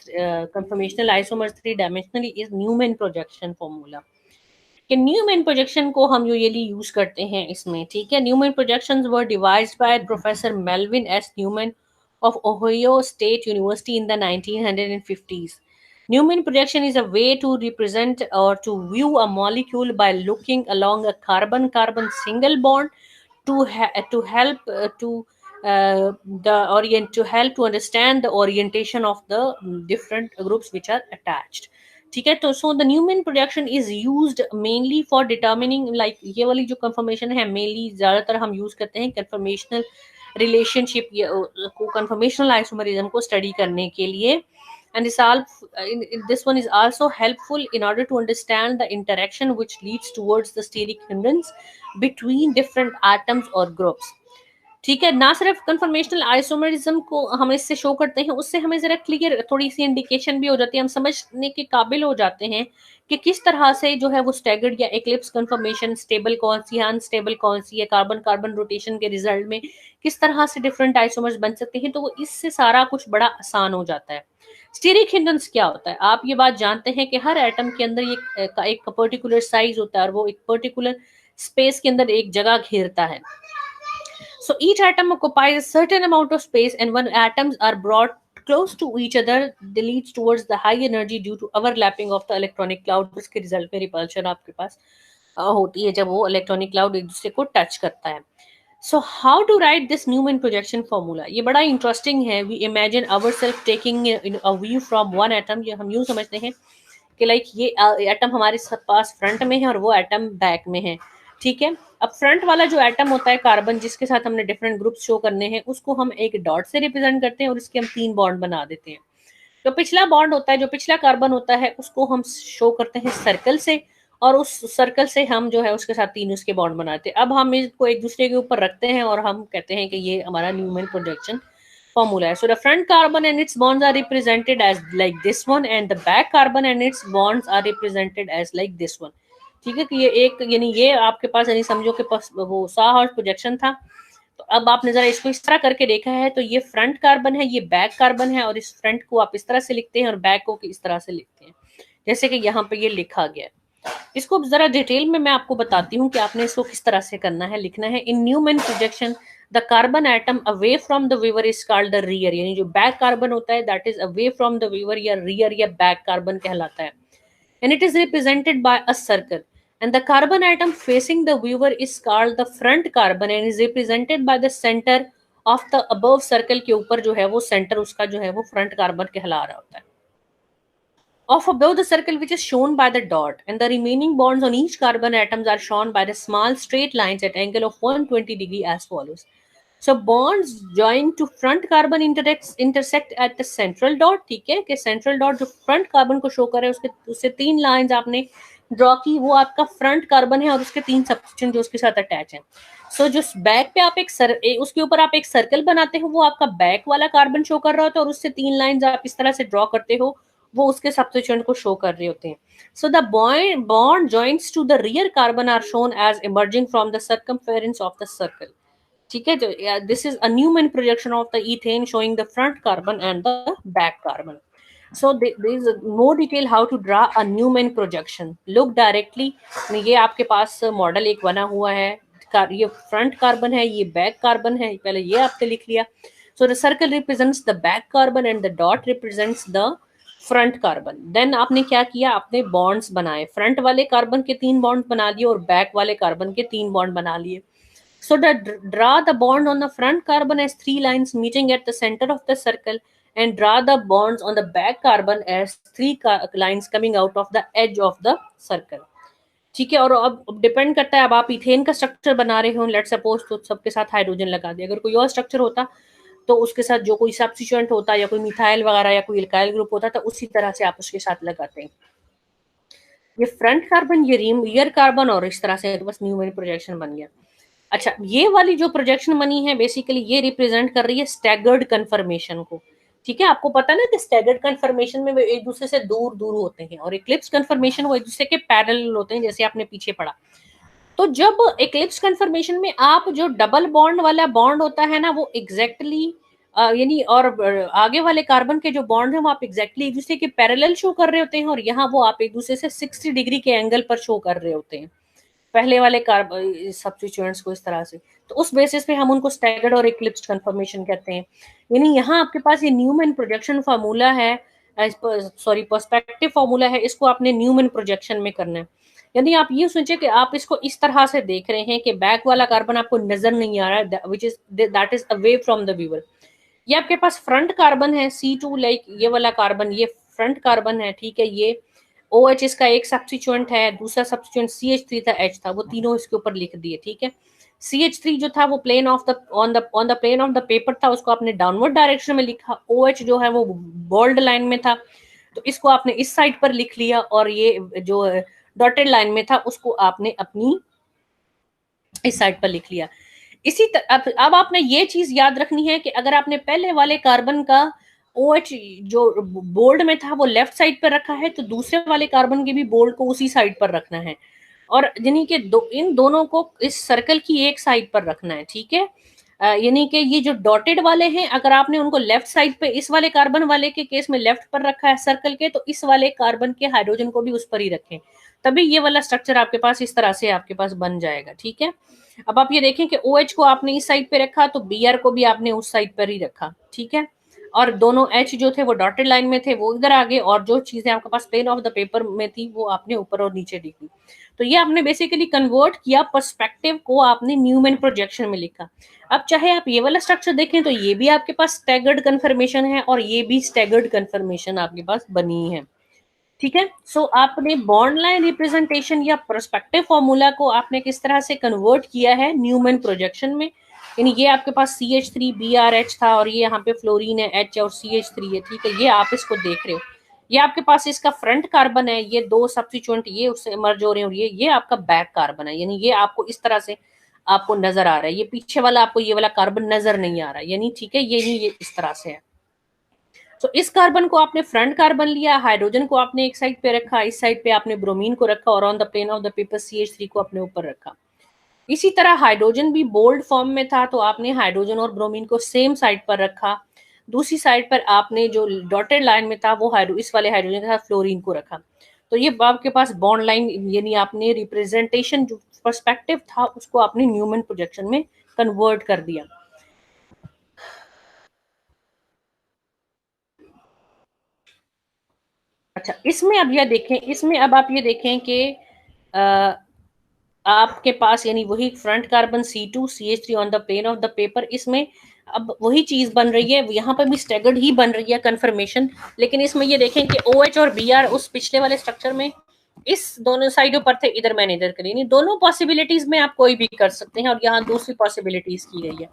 conformational isomers three dimensionally is Newman projection formula. कि न्यूमैन प्रोजेक्शन को हम यूजुअली यूज करते हैं इसमें. ठीक है, Newman projections were devised by professor Melvin S Newman of Ohio State University in the 1950s. Newman projection is a way to represent or to view a molecule by looking along a carbon-carbon single bond to help to help to understand the orientation of the different groups which are attached. ठीक है, तो so the Newman projection is used mainly for determining, like ये वाली जो कंफर्मेशन है मेनली ज्यादातर हम यूज करते हैं कंफर्मेशनल रिलेशनशिप को, कंफर्मेशनल आइसोमरिज्म को स्टडी करने के लिए. And this one is also helpful in order to understand the interaction which leads towards the steric hindrance between different atoms or groups. ठीक है, ना सिर्फ कंफर्मेशनल आइसोमरिज्म को हम इससे शो करते हैं, उससे हमें जरा क्लियर थोड़ी सी इंडिकेशन भी हो जाती है, हम समझने के काबिल हो जाते हैं कि किस तरह से जो है वो स्टैगर्ड या एक्लिप्स कंफर्मेशन, स्टेबल कौन सी है, अनस्टेबल कौन सी है, कार्बन कार्बन रोटेशन के रिजल्ट में किस तरह से डिफरेंट आइसोमर्स बन सकते हैं. तो वो इससे सारा कुछ बड़ा आसान हो जाता है. स्टीरिक हिंड्रेंस क्या होता है, आप ये बात जानते हैं कि हर एटम के अंदर एक पर्टिकुलर साइज होता है और वो एक पर्टिकुलर स्पेस के अंदर एक जगह घेरता है. So each atom occupies a certain amount of space, and when atoms are brought close to each other, they leads towards the high energy due to overlapping of the electronic cloud. उसके रिजल्ट में रिपल्शन आपके पास होती है जब वो इलेक्ट्रॉनिक क्लाउड एक दूसरे को टच करता है. So how to write this Newman projection formula? ये बड़ा इंटरेस्टिंग है. We imagine ourselves taking a view from one atom. ये हम यूं समझते हैं कि लाइक ये एटम हमारे पास फ्रंट में है और वो एटम बैक में है. ठीक है, अब फ्रंट वाला जो एटम होता है कार्बन, जिसके साथ हमने डिफरेंट ग्रुप शो करने हैं, उसको हम एक डॉट से रिप्रेजेंट करते हैं और इसके हम 3 बॉन्ड बना देते हैं. जो पिछला बॉन्ड होता है, जो पिछला कार्बन होता है, उसको हम शो करते हैं सर्कल से, और उस सर्कल से हम जो है उसके साथ 3 उसके बॉन्ड बनाते हैं. अब हम इसको एक दूसरे के ऊपर रखते हैं और हम कहते हैं कि ये हमारा न्यूमैन प्रोजेक्शन formula है. So the front carbon and its bonds are represented as like this one, and the back carbon and its bonds are represented as like this one. ठीक है, कि ये एक यानी ये आपके पास यानी समझो कि वो साहॉर्स प्रोजेक्शन था. तो अब आपने जरा इसको इस तरह करके देखा है, तो ये फ्रंट कार्बन है, ये बैक कार्बन है, और इस फ्रंट को आप इस तरह से लिखते हैं और बैक को इस तरह से लिखते हैं, जैसे कि यहाँ पे ये लिखा गया है. इसको जरा डिटेल में मैं आपको बताती हूँ कि आपने इसको किस तरह से करना है, लिखना है. In Newman projection the carbon atom away from the viewer is called the rear, यानी जो बैक कार्बन होता है that is away from the viewer या रियर या बैक कार्बन कहलाता है. And it is represented by a circle, and the carbon atom facing the viewer is called the front carbon and is represented by the center of the above circle. के ऊपर जो है वो सेंटर उसका जो है वो फ्रंट कार्बन कहला रहा होता है. Of above the circle which is shown by the dot, and the remaining bonds on each carbon atoms are shown by the small straight lines at angle of 120 degree as follows. So bonds joined to front carbon intersect at the central dot. ठीक है, कि central dot जो front carbon को show कर रहे हैं उससे 3 lines आपने ड्रॉ की, वो आपका फ्रंट कार्बन है और उसके 3 सब्स्टिट्यूशन जो उसके साथ अटैच हैं. सो जो बैक पे आप उसके ऊपर आप एक सर्कल बनाते हो, वो आपका बैक वाला कार्बन शो कर रहा होता है, और उससे 3 लाइंस आप इस तरह से ड्रॉ करते हो, वो उसके सब्स्टिट्यूएंट को शो कर रहे होते हैं. So the bond joints to the rear carbon are shown as emerging from the circumference of the circle. ठीक है, this is a Newman projection of the ethane showing the front carbon and the back carbon. So there is more detail how to draw a Newman projection. Look directly. ये आपके पास मॉडल एक बना हुआ है, ये फ्रंट कार्बन है, ये बैक कार्बन है, पहले ये आपने लिख लिया. So the circle represents the back carbon and the dot represents the front carbon. Then आपने क्या किया, आपने बॉन्ड्स बनाए, फ्रंट वाले कार्बन के 3 बॉन्ड बना लिए और बैक वाले कार्बन के 3 बॉन्ड बना लिए. So draw the bond on the front carbon as 3 lines meeting at the center of the circle and draw the bonds on the back carbon as 3 lines coming out of the edge of the circle. ठीक है, और अब डिपेंड करता है, अब आप इथेन का स्ट्रक्चर बना रहे हो, लेट सपोज, तो सबके साथ हाइड्रोजन लगा दिया. अगर कोई और स्ट्रक्चर होता तो उसके साथ जो कोई सब्स्टिट्यूएंट होता या कोई मिथाइल वगैरह या कोई इल्काइल ग्रुप होता तो उसी तरह से आप उसके साथ लगाते हैं. ये फ्रंट कार्बन, ये रियर कार्बन, और इस तरह से बस न्यूमैन प्रोजेक्शन बन गया. अच्छा, ये वाली जो प्रोजेक्शन बनी है बेसिकली ये रिप्रेजेंट कर रही है स्टैगर्ड कन्फर्मेशन को. ठीक है, आपको पता ना कि स्टैगर्ड कन्फर्मेशन में वे एक दूसरे से दूर दूर होते हैं और इक्लिप्स कन्फर्मेशन वो एक दूसरे के पैरेलल होते हैं, जैसे आपने पीछे पढ़ा. तो जब इक्लिप्स कन्फर्मेशन में आप जो डबल बॉन्ड वाला बॉन्ड होता है ना वो एग्जैक्टली यानी, और आगे वाले कार्बन के जो बॉन्ड है वो आप एग्जैक्टली एक दूसरे के पैरेलल शो कर रहे होते हैं, और यहाँ वो आप एक दूसरे से 60 डिग्री के एंगल पर शो कर रहे होते हैं, पहले वाले सब्स्टिट्यूएंट्स को इस तरह से. तो उस बेसिस पे हम उनको स्टैगर्ड और इक्लिप्स्ड कंफर्मेशन कहते हैं. यानी यहाँ आपके पास ये न्यूमैन प्रोजेक्शन फार्मूला है, सॉरी पर्सपेक्टिव फार्मूला है, इसको आपने न्यूमैन प्रोजेक्शन में करना है. यानी आप ये सोचिए कि आप इसको इस तरह से देख रहे हैं कि बैक वाला कार्बन आपको नजर नहीं आ रहा है, which is that is away from the viewer. ये आपके पास फ्रंट कार्बन है C2, लाइक ये वाला कार्बन, ये फ्रंट कार्बन है. ठीक है, ये OH इसका एक सब्स्टिट्यूएंट है, दूसरा सब्स्टिट्यूएंट CH3 था, H था, वो तीनों इसके ऊपर लिख दिए. ठीक है, CH3 जो था वो plane of the on the plane of the paper था, उसको आपने डाउनवर्ड डायरेक्शन में लिखा. OH जो है वो बोल्ड लाइन में था, तो इसको आपने इस साइड पर लिख लिया, और ये जो डॉटेड लाइन में था उसको आपने अपनी इस साइड पर लिख लिया. इसी अब आपने ये चीज याद रखनी है कि अगर आपने पहले वाले कार्बन का OH जो बोल्ड में था वो लेफ्ट साइड पर रखा है, तो दूसरे वाले कार्बन के भी बोल्ड को उसी साइड पर रखना है, और यानी कि इन दोनों को इस सर्कल की एक साइड पर रखना है. ठीक है, यानी कि ये जो डॉटेड वाले हैं अगर आपने उनको लेफ्ट साइड पे, इस वाले कार्बन वाले के केस में लेफ्ट पर रखा है सर्कल के, तो इस वाले कार्बन के हाइड्रोजन को भी उस पर ही रखें, तभी ये वाला स्ट्रक्चर आपके पास इस तरह से आपके पास बन जाएगा. ठीक है, अब आप ये देखें कि OH को आपने इस साइड पे रखा तो Br को भी आपने उस साइड पर ही रखा. ठीक है, और दोनों H जो थे वो डॉटेड लाइन में थे, वो इधर आगे, और जो चीजें आपके पास प्लेन ऑफ द पेपर में थी वो आपने ऊपर और नीचे लिखी. तो ये आपने बेसिकली कन्वर्ट किया, पर्सपेक्टिव को आपने न्यूमैन प्रोजेक्शन में लिखा. अब चाहे आप ये वाला स्ट्रक्चर देखें तो ये भी आपके पास स्टैगर्ड कन्फर्मेशन है, और ये भी स्टैगर्ड कन्फर्मेशन आपके पास बनी है. ठीक है, सो आपने बॉन्ड लाइन रिप्रेजेंटेशन या पर्सपेक्टिव फॉर्मूला को आपने किस तरह से कन्वर्ट किया है न्यूमैन प्रोजेक्शन में. यानी ये आपके पास CH3 BrH था, और ये यहाँ पे फ्लोरीन है H और CH3 है. ठीक है, ये आप इसको देख रहे हो, ये आपके पास इसका फ्रंट कार्बन है, ये दो सब्स्टिट्यूएंट ये उससे मर्ज हो रहे हैं, और ये आपका बैक कार्बन है. यानी ये आपको इस तरह से आपको नजर आ रहा है, ये पीछे वाला आपको ये वाला कार्बन नजर नहीं आ रहा है. यानी ठीक है, ये इस तरह से है. तो इस कार्बन को आपने फ्रंट कार्बन लिया, हाइड्रोजन को आपने एक साइड पे रखा, इस साइड पे आपने ब्रोमीन को रखा, और on the plane of the paper CH3 को अपने ऊपर रखा. इसी तरह हाइड्रोजन भी बोल्ड फॉर्म में था, तो आपने हाइड्रोजन और ब्रोमीन को सेम साइड पर रखा. दूसरी साइड पर आपने जो डॉटेड लाइन में था वो इस वाले हाइड्रोजन के साथ फ्लोरीन को रखा. तो ये आपके पास बॉन्ड लाइन, यानी आपने रिप्रेजेंटेशन जो पर्सपेक्टिव था उसको आपने न्यूमैन प्रोजेक्शन में कन्वर्ट कर दिया. अच्छा, इसमें अब यह देखें, इसमें अब आप ये देखें कि आपके पास यानी वही front carbon C2 CH3 on the plane of the paper, इसमें अब वही चीज बन रही है, यहाँ पर भी स्टैगर्ड ही बन रही है कन्फर्मेशन. लेकिन इसमें ये देखें कि OH और Br उस पिछले वाले स्ट्रक्चर में इस दोनों साइडों पर थे, इधर मैंने इधर करी नहीं. दोनों पॉसिबिलिटीज में आप कोई भी कर सकते हैं, और यहाँ दूसरी पॉसिबिलिटीज की गई है.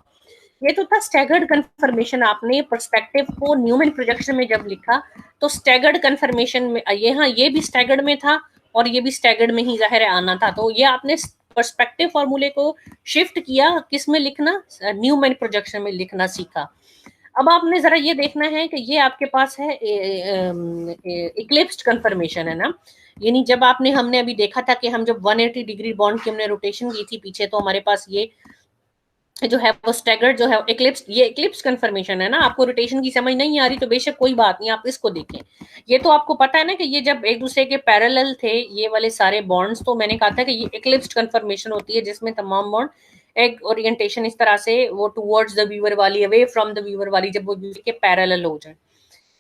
ये तो था स्टैगर्ड कन्फर्मेशन. आपने पर्सपेक्टिव को न्यूमैन प्रोजेक्शन में जब लिखा तो स्टैगर्ड कन्फर्मेशन में यहाँ ये भी स्टैगर्ड में था, और ये भी स्टैगर्ड में ही जाहिर है आना था. तो ये आपने पर्सपेक्टिव फॉर्मूले को शिफ्ट किया, किस में लिखना, न्यूमैन प्रोजेक्शन में लिखना सीखा. अब आपने जरा ये देखना है कि ये आपके पास है इक्लिप्स्ड कन्फर्मेशन है ना. यानी जब आपने, हमने अभी देखा था कि हम जब 180 डिग्री बॉन्ड की हमने रोटेशन की थी पीछे, तो हमारे पास ये जो है वो स्टैगर्ड जो है इक्लिप्स, ये इक्लिप्स कंफर्मेशन है ना। आपको रोटेशन की समझ नहीं आ रही तो बेशक कोई बात नहीं, आप इसको देखें। ये तो आपको पता है ना कि ये जब एक दूसरे के पैरेलल थे ये वाले सारे बॉन्ड्स, तो मैंने कहा था कि ये इक्लिप्स कंफर्मेशन होती है जिसमें तमाम बॉन्ड एक ओरिएंटेशन इस तरह से वो टुवर्ड्स द व्यूअर वाली, अवे फ्रॉम द व्यूअर वाली, जब वो एक दूसरे के पैरेलल हो जाए।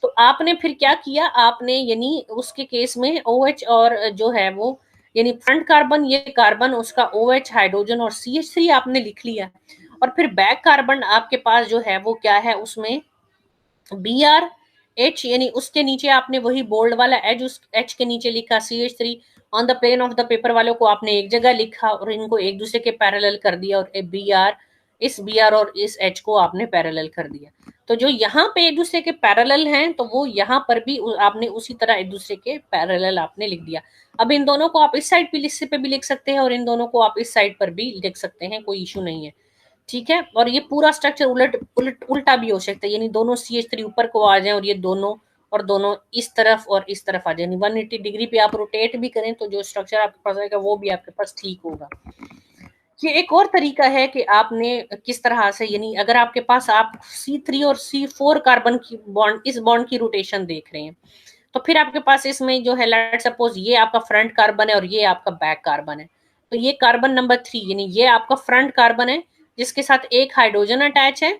तो आपने फिर क्या किया, आपने यानी उसके केस में OH और जो है वो यानी फ्रंट कार्बन, ये कार्बन उसका OH हाइड्रोजन और CH3 आपने लिख लिया। और फिर बैक कार्बन आपके पास जो है वो क्या है, उसमें BR H, यानी उसके नीचे आपने वही बोल्ड वाला एच, उस H के नीचे लिखा CH3। On the plane of the paper वालों को आपने एक जगह लिखा और इनको एक दूसरे के पैरेलल कर दिया, और BR, इस BR और इस H को आपने पैरेलल कर दिया। तो जो यहाँ पे एक दूसरे के पैरेलल हैं तो वो यहाँ पर भी आपने उसी तरह एक दूसरे के पैरेलल आपने लिख दिया। अब इन दोनों को आप इस साइड पे भी लिख सकते हैं और इन दोनों को आप इस साइड पर भी लिख सकते हैं, कोई इशू नहीं है। ठीक है, और ये पूरा स्ट्रक्चर उल्टा भी हो सकता है, यानी दोनों CH3 ऊपर को आ जाए और ये दोनों और दोनों इस तरफ और इस तरफ आ जाए, 180 डिग्री पे आप रोटेट भी करें तो जो स्ट्रक्चर आपके पास आएगा वो भी आपके पास ठीक होगा। ये एक और तरीका है कि आपने किस तरह से, यानी अगर आपके पास आप C3 और C4 कार्बन की बॉन्ड, इस बॉन्ड की रोटेशन देख रहे हैं, तो फिर आपके पास इसमें जो है लेट्स सपोज ये आपका फ्रंट कार्बन है और ये आपका बैक कार्बन है। तो ये कार्बन नंबर 3 यानी ये आपका फ्रंट कार्बन है जिसके साथ एक हाइड्रोजन अटैच है,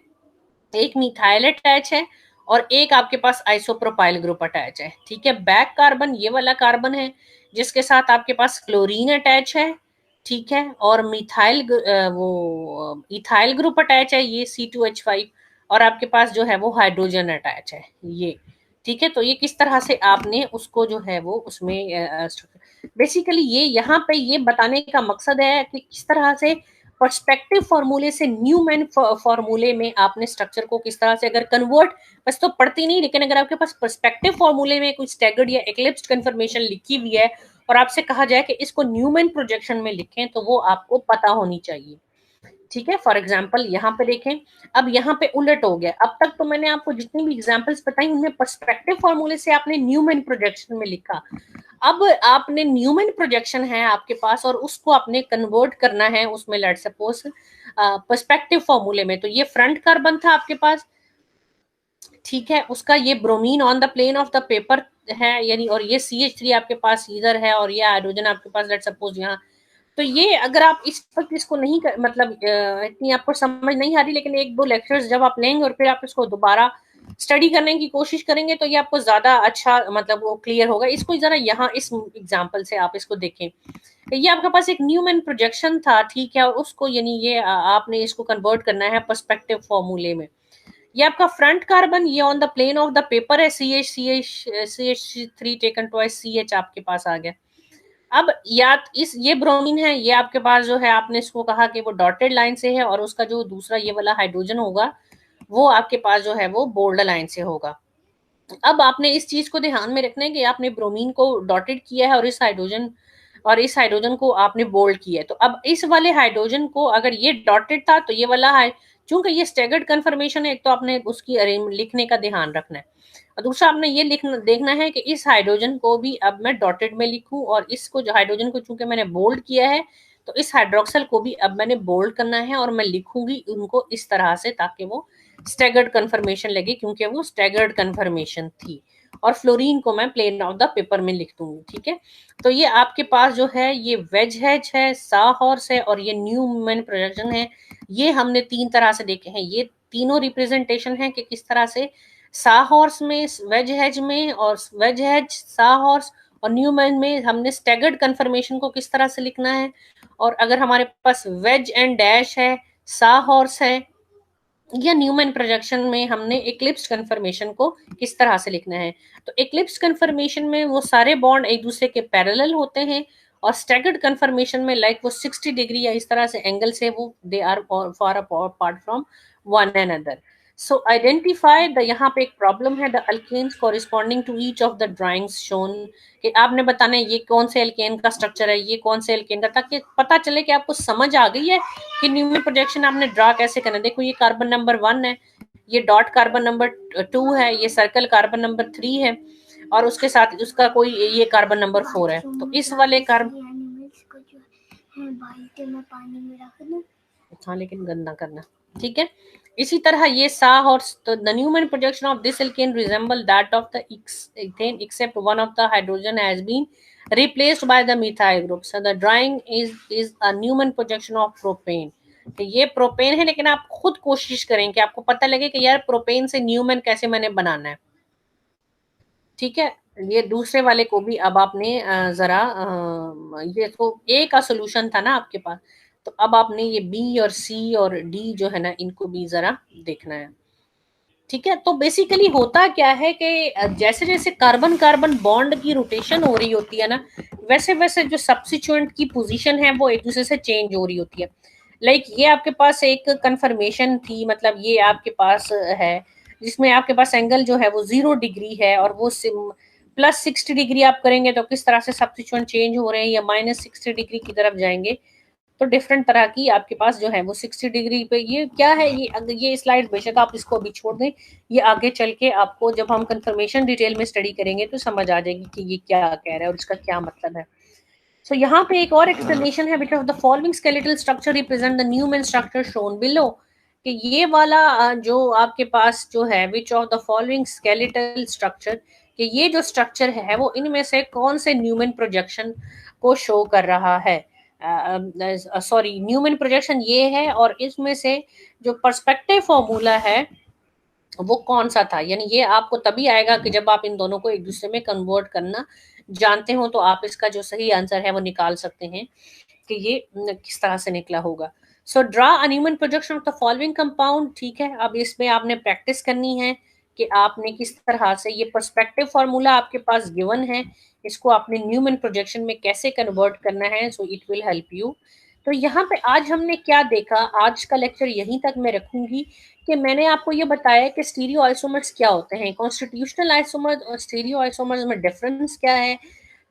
एक मिथाइल अटैच है और एक आपके पास आइसोप्रोपाइल ग्रुप अटैच है। ठीक है, बैक कार्बन ये वाला कार्बन है जिसके साथ आपके पास क्लोरीन अटैच है। ठीक है, और मिथाइल वो इथाइल ग्रुप अटैच है, ये C2H5। और आपके पास जो है वो हाइड्रोजन अटैच है ये। ठीक है, तो ये किस तरह से आपने उसको जो है वो उसमें बेसिकली ये यहाँ पे ये बताने का मकसद है कि किस तरह से पर्सपेक्टिव फॉर्मूले से न्यूमैन फॉर्मूले में आपने स्ट्रक्चर को किस तरह से अगर कन्वर्ट, बस तो पढ़ती नहीं, लेकिन अगर आपके पास पर्सपेक्टिव फॉर्मूले में कोई स्टैगर्ड या एक्लिप्स्ड कन्फर्मेशन लिखी हुई है और आपसे कहा जाए कि इसको न्यूमैन प्रोजेक्शन में लिखें तो वो आपको पता होनी चाहिए। ठीक है, फॉर एग्जाम्पल यहाँ पे देखें, अब यहाँ पे उलट हो गया। अब तक तो मैंने आपको जितनी भी एग्जाम्पल्स बताई उनमें पर्सपेक्टिव फॉर्मूले से आपने न्यूमैन प्रोजेक्शन में लिखा। अब आपने न्यूमैन प्रोजेक्शन है आपके पास और उसको आपने कन्वर्ट करना है उसमें, लेट सपोज पर्सपेक्टिव फॉर्मूले में। तो ये फ्रंट कार्बन था आपके पास, ठीक है, उसका ये bromine on the plane of the paper है, यानी और ये CH3 आपके पास इधर है और ये हाइड्रोजन आपके पास लेट सपोज यहाँ। तो ये अगर आप इस वक्त इसको नहीं कर, मतलब इतनी आपको समझ नहीं आ रही, लेकिन एक दो लेक्चर्स जब आप लेंगे और फिर आप इसको दोबारा स्टडी करने की कोशिश करेंगे तो ये आपको ज्यादा अच्छा मतलब वो क्लियर होगा। इसको जरा यहाँ इस एग्जांपल से आप इसको देखें। ये आपके पास एक न्यूमैन प्रोजेक्शन था, ठीक है, और उसको यानी ये आपने इसको कन्वर्ट करना है पर्सपेक्टिव फॉर्मूले में। ये आपका फ्रंट कार्बन ये on the plane of the paper है, CH3 टेकन ट्वाइस CH आपके पास आ गया। अब या इस ये ब्रोमीन है, ये आपके पास जो है आपने इसको कहा कि वो डॉटेड लाइन से है और उसका जो दूसरा ये वाला हाइड्रोजन होगा वो आपके पास जो है वो बोल्ड लाइन से होगा। अब आपने इस चीज को ध्यान में रखना है कि आपने ब्रोमीन को डॉटेड किया है और इस हाइड्रोजन को आपने बोल्ड किया है। तो अब इस वाले हाइड्रोजन को अगर ये डॉटेड था तो ये वाला है, चूंकि ये स्टैगर्ड कन्फर्मेशन है, एक तो आपने उसकी लिखने का ध्यान रखना है और दूसरा आपने ये लिखना देखना है कि इस हाइड्रोजन को भी अब मैं डॉटेड में लिखूं और इसको जो हाइड्रोजन को चूंकि मैंने बोल्ड किया है तो इस हाइड्रोक्सल को भी अब मैंने बोल्ड करना है और मैं लिखूंगी उनको इस तरह से ताकि वो स्टैगर्ड कन्फर्मेशन लगे, क्योंकि वो स्टैगर्ड कन्फर्मेशन थी। और फ्लोरीन को मैं प्लेन ऑफ द पेपर में लिख दूंगी। ठीक है, तो ये आपके पास जो है ये वेज हेज है, सा हॉर्स है और ये न्यूमैन प्रोजेक्शन है। ये हमने तीन तरह से देखे हैं, ये तीनों रिप्रेजेंटेशन है कि किस तरह से सा हॉर्स में, वेज हेज में और वेज हेज, सा हॉर्स और न्यूमैन में हमने स्टैगर्ड कन्फर्मेशन को किस तरह से लिखना है। और अगर हमारे पास वेज एंड डैश है, सा हॉर्स है या न्यूमैन प्रोजेक्शन में हमने इक्लिप्स कन्फर्मेशन को किस तरह से लिखना है। तो इक्लिप्स कन्फर्मेशन में वो सारे बॉन्ड एक दूसरे के पैरेलल होते हैं और स्टैगर्ड कन्फर्मेशन में लाइक वो 60 डिग्री या इस तरह से एंगल से वो they are far apart from one another. So identify the, यहाँ पे एक प्रॉब्लम है, the alkanes corresponding to each of the drawings shown, कि आपने बताना है ये कौन से एल्केन का स्ट्रक्चर है, ये कौन से एल्केन का, ताकि पता चले कि आपको समझ आ गई है कि न्यूमैन प्रोजेक्शन आपने ड्रा कैसे करना है। देखो ये कार्बन नंबर 1 है, ये डॉट कार्बन नंबर 2 है, ये सर्कल कार्बन नंबर 3 है और उसके साथ उसका कोई ये कार्बन नंबर 4 है। तो इस वाले कार्बन हाँ लेकिन गंदा करना, ठीक है। इसी तरह ये सा और the Newman projection of this alkane resemble that of the ethane except one of the hydrogen has been replaced by the methyl group. So the drawing is a Newman projection of propane. तो ये प्रोपेन है, लेकिन आप खुद कोशिश करें कि आपको पता लगे कि यार प्रोपेन से न्यूमैन कैसे मैंने बनाना है, ठीक है। ये दूसरे वाले को भी अब आपने जरा ये तो ए का सोल्यूशन था ना आपके पास, तो अब आपने ये बी और सी और डी जो है ना इनको भी जरा देखना है, ठीक है। तो बेसिकली होता क्या है कि जैसे जैसे कार्बन कार्बन बॉन्ड की रोटेशन हो रही होती है ना, वैसे वैसे जो सब्स्टिट्यूएंट की पोजीशन है वो एक दूसरे से चेंज हो रही होती है। लाइक ये आपके पास एक कंफर्मेशन थी, मतलब ये आपके पास है जिसमें आपके पास एंगल जो है वो 0 डिग्री है, और वो +60 डिग्री आप करेंगे तो किस तरह से सब्स्टिट्यूएंट चेंज हो रहे हैं, या -60 डिग्री की तरफ जाएंगे तो डिफरेंट तरह की आपके पास जो है वो 60 डिग्री पे ये क्या है, ये स्लाइड बेशक आप इसको अभी छोड़ दें, ये आगे चल के आपको जब हम कंफर्मेशन डिटेल में स्टडी करेंगे तो समझ आ जाएगी कि ये क्या कह रहा है और इसका क्या मतलब है। सो यहाँ पे एक और एक्सप्लेनेशन है, bit of the following skeletal structure represent the Newman structure shown below, कि ये वाला जो आपके पास जो है which of the following skeletal structure, कि ये जो स्ट्रक्चर है वो इनमें से कौन से न्यूमैन प्रोजेक्शन को शो कर रहा है। सॉरी, न्यूमैन प्रोजेक्शन ये है, और इसमें से जो पर्सपेक्टिव फॉर्मूला है वो कौन सा था, यानी ये आपको तभी आएगा कि जब आप इन दोनों को एक दूसरे में कन्वर्ट करना जानते हो, तो आप इसका जो सही आंसर है वो निकाल सकते हैं कि ये किस तरह से निकला होगा। So draw a Newman projection of the following compound, ठीक है। अब इसमें आपने प्रैक्टिस करनी है कि आपने किस तरह से ये पर्सपेक्टिव फार्मूला आपके पास गिवन है, इसको आपने न्यूमैन प्रोजेक्शन में कैसे कन्वर्ट करना है, so it will help you. तो यहाँ पे आज हमने क्या देखा, आज का लेक्चर यहीं तक मैं रखूंगी कि मैंने आपको ये बताया कि स्टीरियो आइसोमर्स क्या होते हैं, कॉन्स्टिट्यूशनल आइसोमर्स और स्टीरियो आइसोमर्स में डिफरेंस क्या है,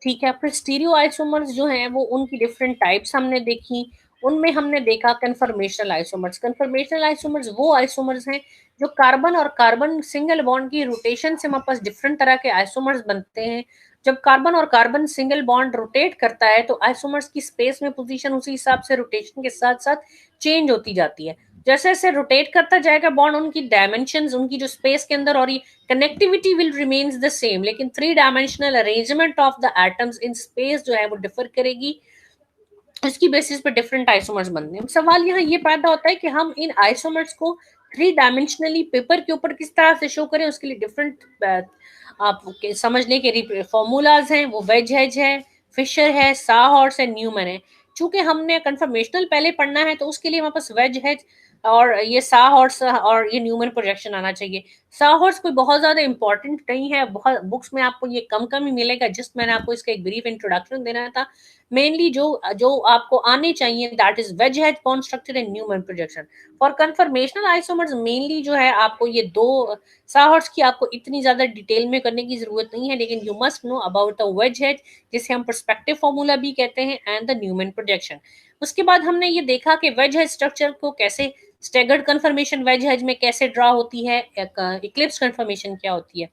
ठीक है। फिर स्टीरियो आइसोमर्स जो हैं वो उनकी डिफरेंट टाइप्स हमने देखी, उनमें हमने देखा कन्फर्मेशनल आइसोमर्स। कन्फर्मेशनल आइसोमर्स वो आइसोमर्स हैं जो कार्बन और कार्बन सिंगल बॉन्ड की रोटेशन से हमारे पास डिफरेंट तरह के आइसोमर्स बनते हैं। जब कार्बन और कार्बन सिंगल बॉन्ड रोटेट करता है तो आइसोमर्स की स्पेस में पोजीशन उसी हिसाब से रोटेशन के साथ साथ चेंज होती जाती है। जैसे जैसे रोटेट करता जाएगा बॉन्ड, उनकी डायमेंशंस, उनकी जो स्पेस के अंदर और ये connectivity will remains the same, लेकिन 3 dimensional arrangement of the atoms in space जो है वो डिफर करेगी, इसकी बेसिस पे डिफरेंट आइसोमर्स बनते हैं। सवाल यहाँ ये पैदा होता है कि हम इन आइसोमर्स को 3 डायमेंशनली पेपर के ऊपर किस तरह से शो करें, उसके लिए डिफरेंट आप समझने के फॉर्मूलाज हैं, वो वेज हेज है, फिशर है, साहॉर्स है, न्यूमैन है। चूंकि हमने कंफर्मेशनल पहले पढ़ना है तो उसके लिए हमारे पास वेज हेज और ये साहॉर्स और ये न्यूमैन प्रोजेक्शन आना चाहिए। साहॉर्स कोई बहुत ज्यादा इंपॉर्टेंट नहीं है, बहुत बुक्स में आपको ये कम कम ही मिलेगा, जस्ट मैंने आपको इसका एक ब्रीफ इंट्रोडक्शन देना था। मेनली जो जो आपको आने चाहिए that is wedge hashed constructed and Newman projection. For conformational isomers mainly जो है आपको ये दो साहॉर्स की आपको इतनी ज्यादा डिटेल में करने की जरूरत नहीं है, लेकिन you must know about the ways head जिसे हम पर्सपेक्टिव फॉर्मूला भी कहते हैं एंड द न्यूमैन प्रोजेक्शन। उसके बाद हमने ये देखा कि वेज हेड स्ट्रक्चर को कैसे स्टैगर्ड कन्फर्मेशन वेज हेड में कैसे ड्रॉ होती है, इक्लिप्स कन्फर्मेशन क्या होती है,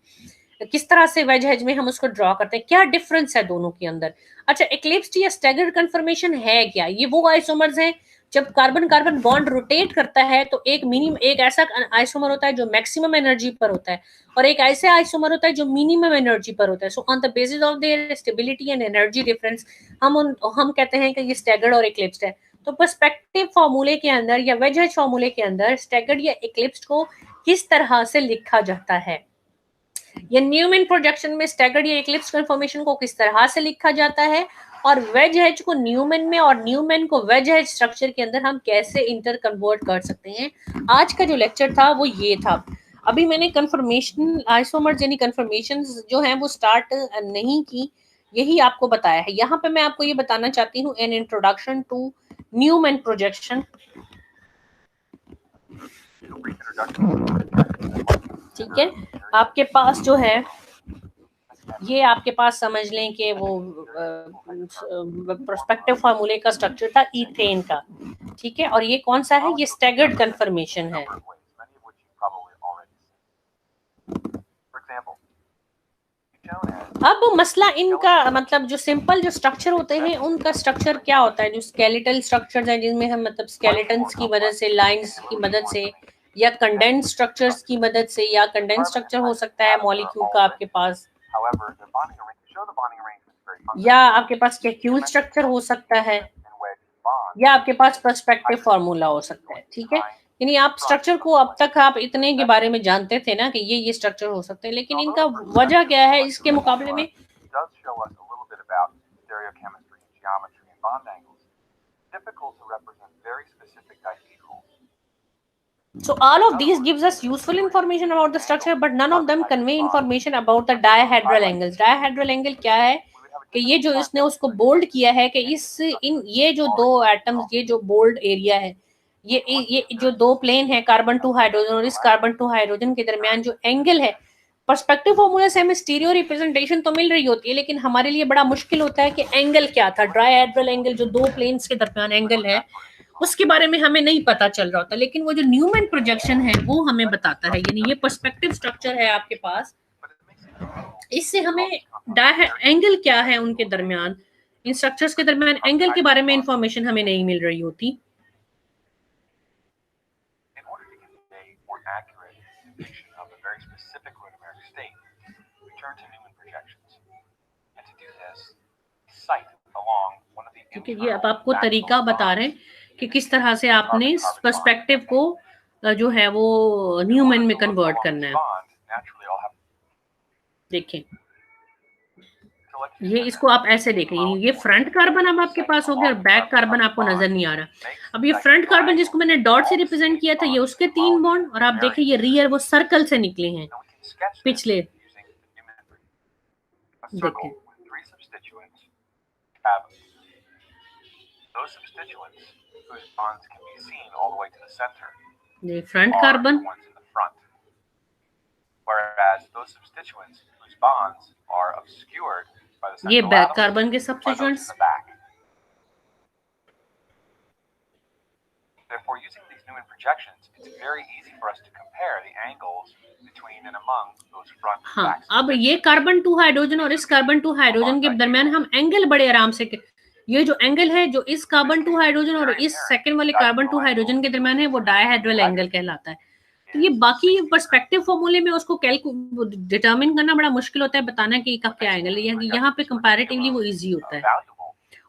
किस तरह से वेज हेज में हम उसको ड्रॉ करते हैं, क्या डिफरेंस है दोनों के अंदर। अच्छा, एक्लिप्स्ड या स्टैगर्ड कन्फर्मेशन है क्या, ये वो आइसोमर्स हैं जब कार्बन कार्बन बॉन्ड रोटेट करता है तो एक ऐसा आइसोमर होता है जो मैक्सिमम एनर्जी पर होता है, और एक ऐसे आइसोमर होता है जो मिनिमम एनर्जी पर होता है। So on the basis of their stability and energy difference हम कहते हैं कि ये स्टैगर्ड और एक्लिप्स्ड है। तो पर्सपेक्टिव फॉर्मूले के अंदर या वेज हेज फॉर्मूले के अंदर स्टैगर्ड या एक्लिप्स्ड को किस तरह से लिखा जाता है, या न्यूमैन प्रोजेक्शन में स्टैगर्ड या इक्लिप्स कन्फर्मेशन को किस तरह से लिखा जाता है, और वेज हेज को न्यूमैन में और न्यूमैन को वेज हेज स्ट्रक्चर के अंदर हम कैसे इंटर कन्वर्ट कर सकते हैं। आज का जो लेक्चर था वो ये था। अभी मैंने कन्फर्मेशन आइसोमर्स यानी कन्फर्मेशन जो है वो स्टार्ट नहीं की, यही आपको बताया है। यहाँ पे मैं आपको ये बताना चाहती हूँ an introduction to Newman projection, ठीक है। आपके पास जो है ये आपके पास समझ लें कि वो प्रोस्पेक्टिव फार्मूले का स्ट्रक्चर था इथेन का, ठीक है। और ये कौन सा है, ये स्टैगर्ड कन्फर्मेशन है। अब मसला इनका मतलब जो सिंपल जो स्ट्रक्चर होते हैं उनका स्ट्रक्चर क्या होता है, जो स्केलेटल स्ट्रक्चर्स हैं जिनमें हम मतलब स्केलेटन्स की मदद से, लाइंस की मदद से, या कंडेंस स्ट्रक्चर्स की मदद से, या कंडेंस स्ट्रक्चर हो सकता है मॉलिक्यूल का आपके पास, या आपके पास कैक्यूल स्ट्रक्चर हो सकता है, या आपके पास पर्सपेक्टिव फार्मूला हो सकता है। ठीक है, यानी आप स्ट्रक्चर को अब तक आप इतने के बारे में जानते थे ना कि ये स्ट्रक्चर हो सकते हैं, लेकिन इनका वजह क्या है इसके मुकाबले में। So all of these gives us useful information about the structure, but none of them convey information about the dihedral angles. Dihedral angle क्या है कि ये जो इसने उसको बोल्ड किया है कि ये जो दो एटम्स, ये जो बोल्ड एरिया है, ये जो दो प्लेन है कार्बन टू हाइड्रोजन और इस कार्बन टू हाइड्रोजन के दरमियान जो एंगल है, पर्सपेक्टिव फॉर्मूला से हमें स्टीरियो रिप्रेजेंटेशन तो मिल रही होती है, लेकिन हमारे लिए बड़ा मुश्किल होता है कि एंगल क्या था। डायहेड्रल एंगल जो दो प्लेन्स के दरमियान एंगल है उसके बारे में हमें नहीं पता चल रहा होता, लेकिन वो जो न्यूमैन प्रोजेक्शन है वो हमें बताता है। यानी ये पर्सपेक्टिव स्ट्रक्चर है आपके पास, इससे हमें एंगल क्या है उनके दरमियान, इन स्ट्रक्चर्स के दरमियान एंगल के बारे में इंफॉर्मेशन हमें नहीं मिल रही होती। ठीक है, ये अब आपको तरीका बता रहे हैं कि किस तरह से आपने पर्सपेक्टिव को जो है वो न्यूमैन में कन्वर्ट करना है। देखें, ये इसको आप ऐसे देखें, ये फ्रंट कार्बन अब आपके पास हो गया और बैक कार्बन आपको नजर नहीं आ रहा। अब ये फ्रंट कार्बन जिसको मैंने डॉट से रिप्रेजेंट किया था, ये उसके 3 बॉन्ड, और आप देखें ये रियर वो सर्कल से निकले हैं पिछले। देखें, ये फ्रंट कार्बन, ये बैक कार्बन के सब्स्टिट्यूएंट्स। हाँ, अब ये कार्बन टू हाइड्रोजन और इस कार्बन टू हाइड्रोजन के दरमियान हम एंगल बड़े आराम से, ये जो एंगल है जो इस कार्बन टू हाइड्रोजन और इस सेकंड वाले कार्बन टू हाइड्रोजन के दरमियान है, वो डायहेड्रल एंगल कहलाता है। तो ये बाकी पर्सपेक्टिव फॉर्मूले में उसको डिटरमिन करना बड़ा मुश्किल होता है, बताना कि इसका क्या एंगल है। यहाँ पे कंपैरेटिवली वो इजी होता है।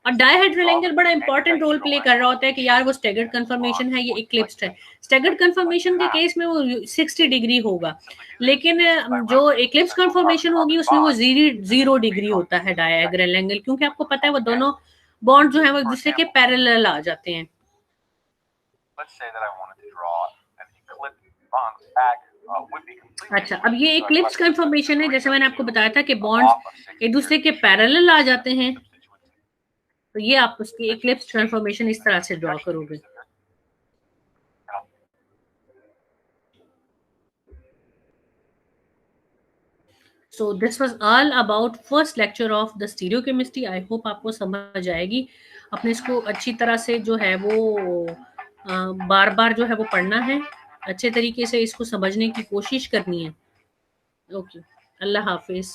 और डायहेड्रल एंगल बड़ा इंपॉर्टेंट रोल प्ले कर रहा होता है कि यार वो स्टैगर्ड कन्फर्मेशन है, ये इक्लिप्स्ड है। स्टैगर्ड कन्फर्मेशन के केस में वो 60 डिग्री होगा, लेकिन जो इक्लिप्स कन्फर्मेशन होगी उसमें वो 0 डिग्री होता है डायहेड्रल एंगल, क्योंकि आपको पता है वो दोनों बॉन्ड जो है वो एक दूसरे के पैरेलल आ जाते हैं। अच्छा, अब ये इक्लिप्स कन्फर्मेशन है, जैसे मैंने आपको बताया था कि बॉन्ड्स एक दूसरे के पैरेलल आ जाते हैं, तो ये आप उसकी इक्लिप्स ट्रांसफॉर्मेशन इस तरह से ड्रॉ करोगे। So this was all about first lecture of the stereochemistry. I hope आपको समझ आएगी। अपने इसको अच्छी तरह से जो है वो बार बार जो है वो पढ़ना है, अच्छे तरीके से इसको समझने की कोशिश करनी है। ओके, अल्लाह हाफिज।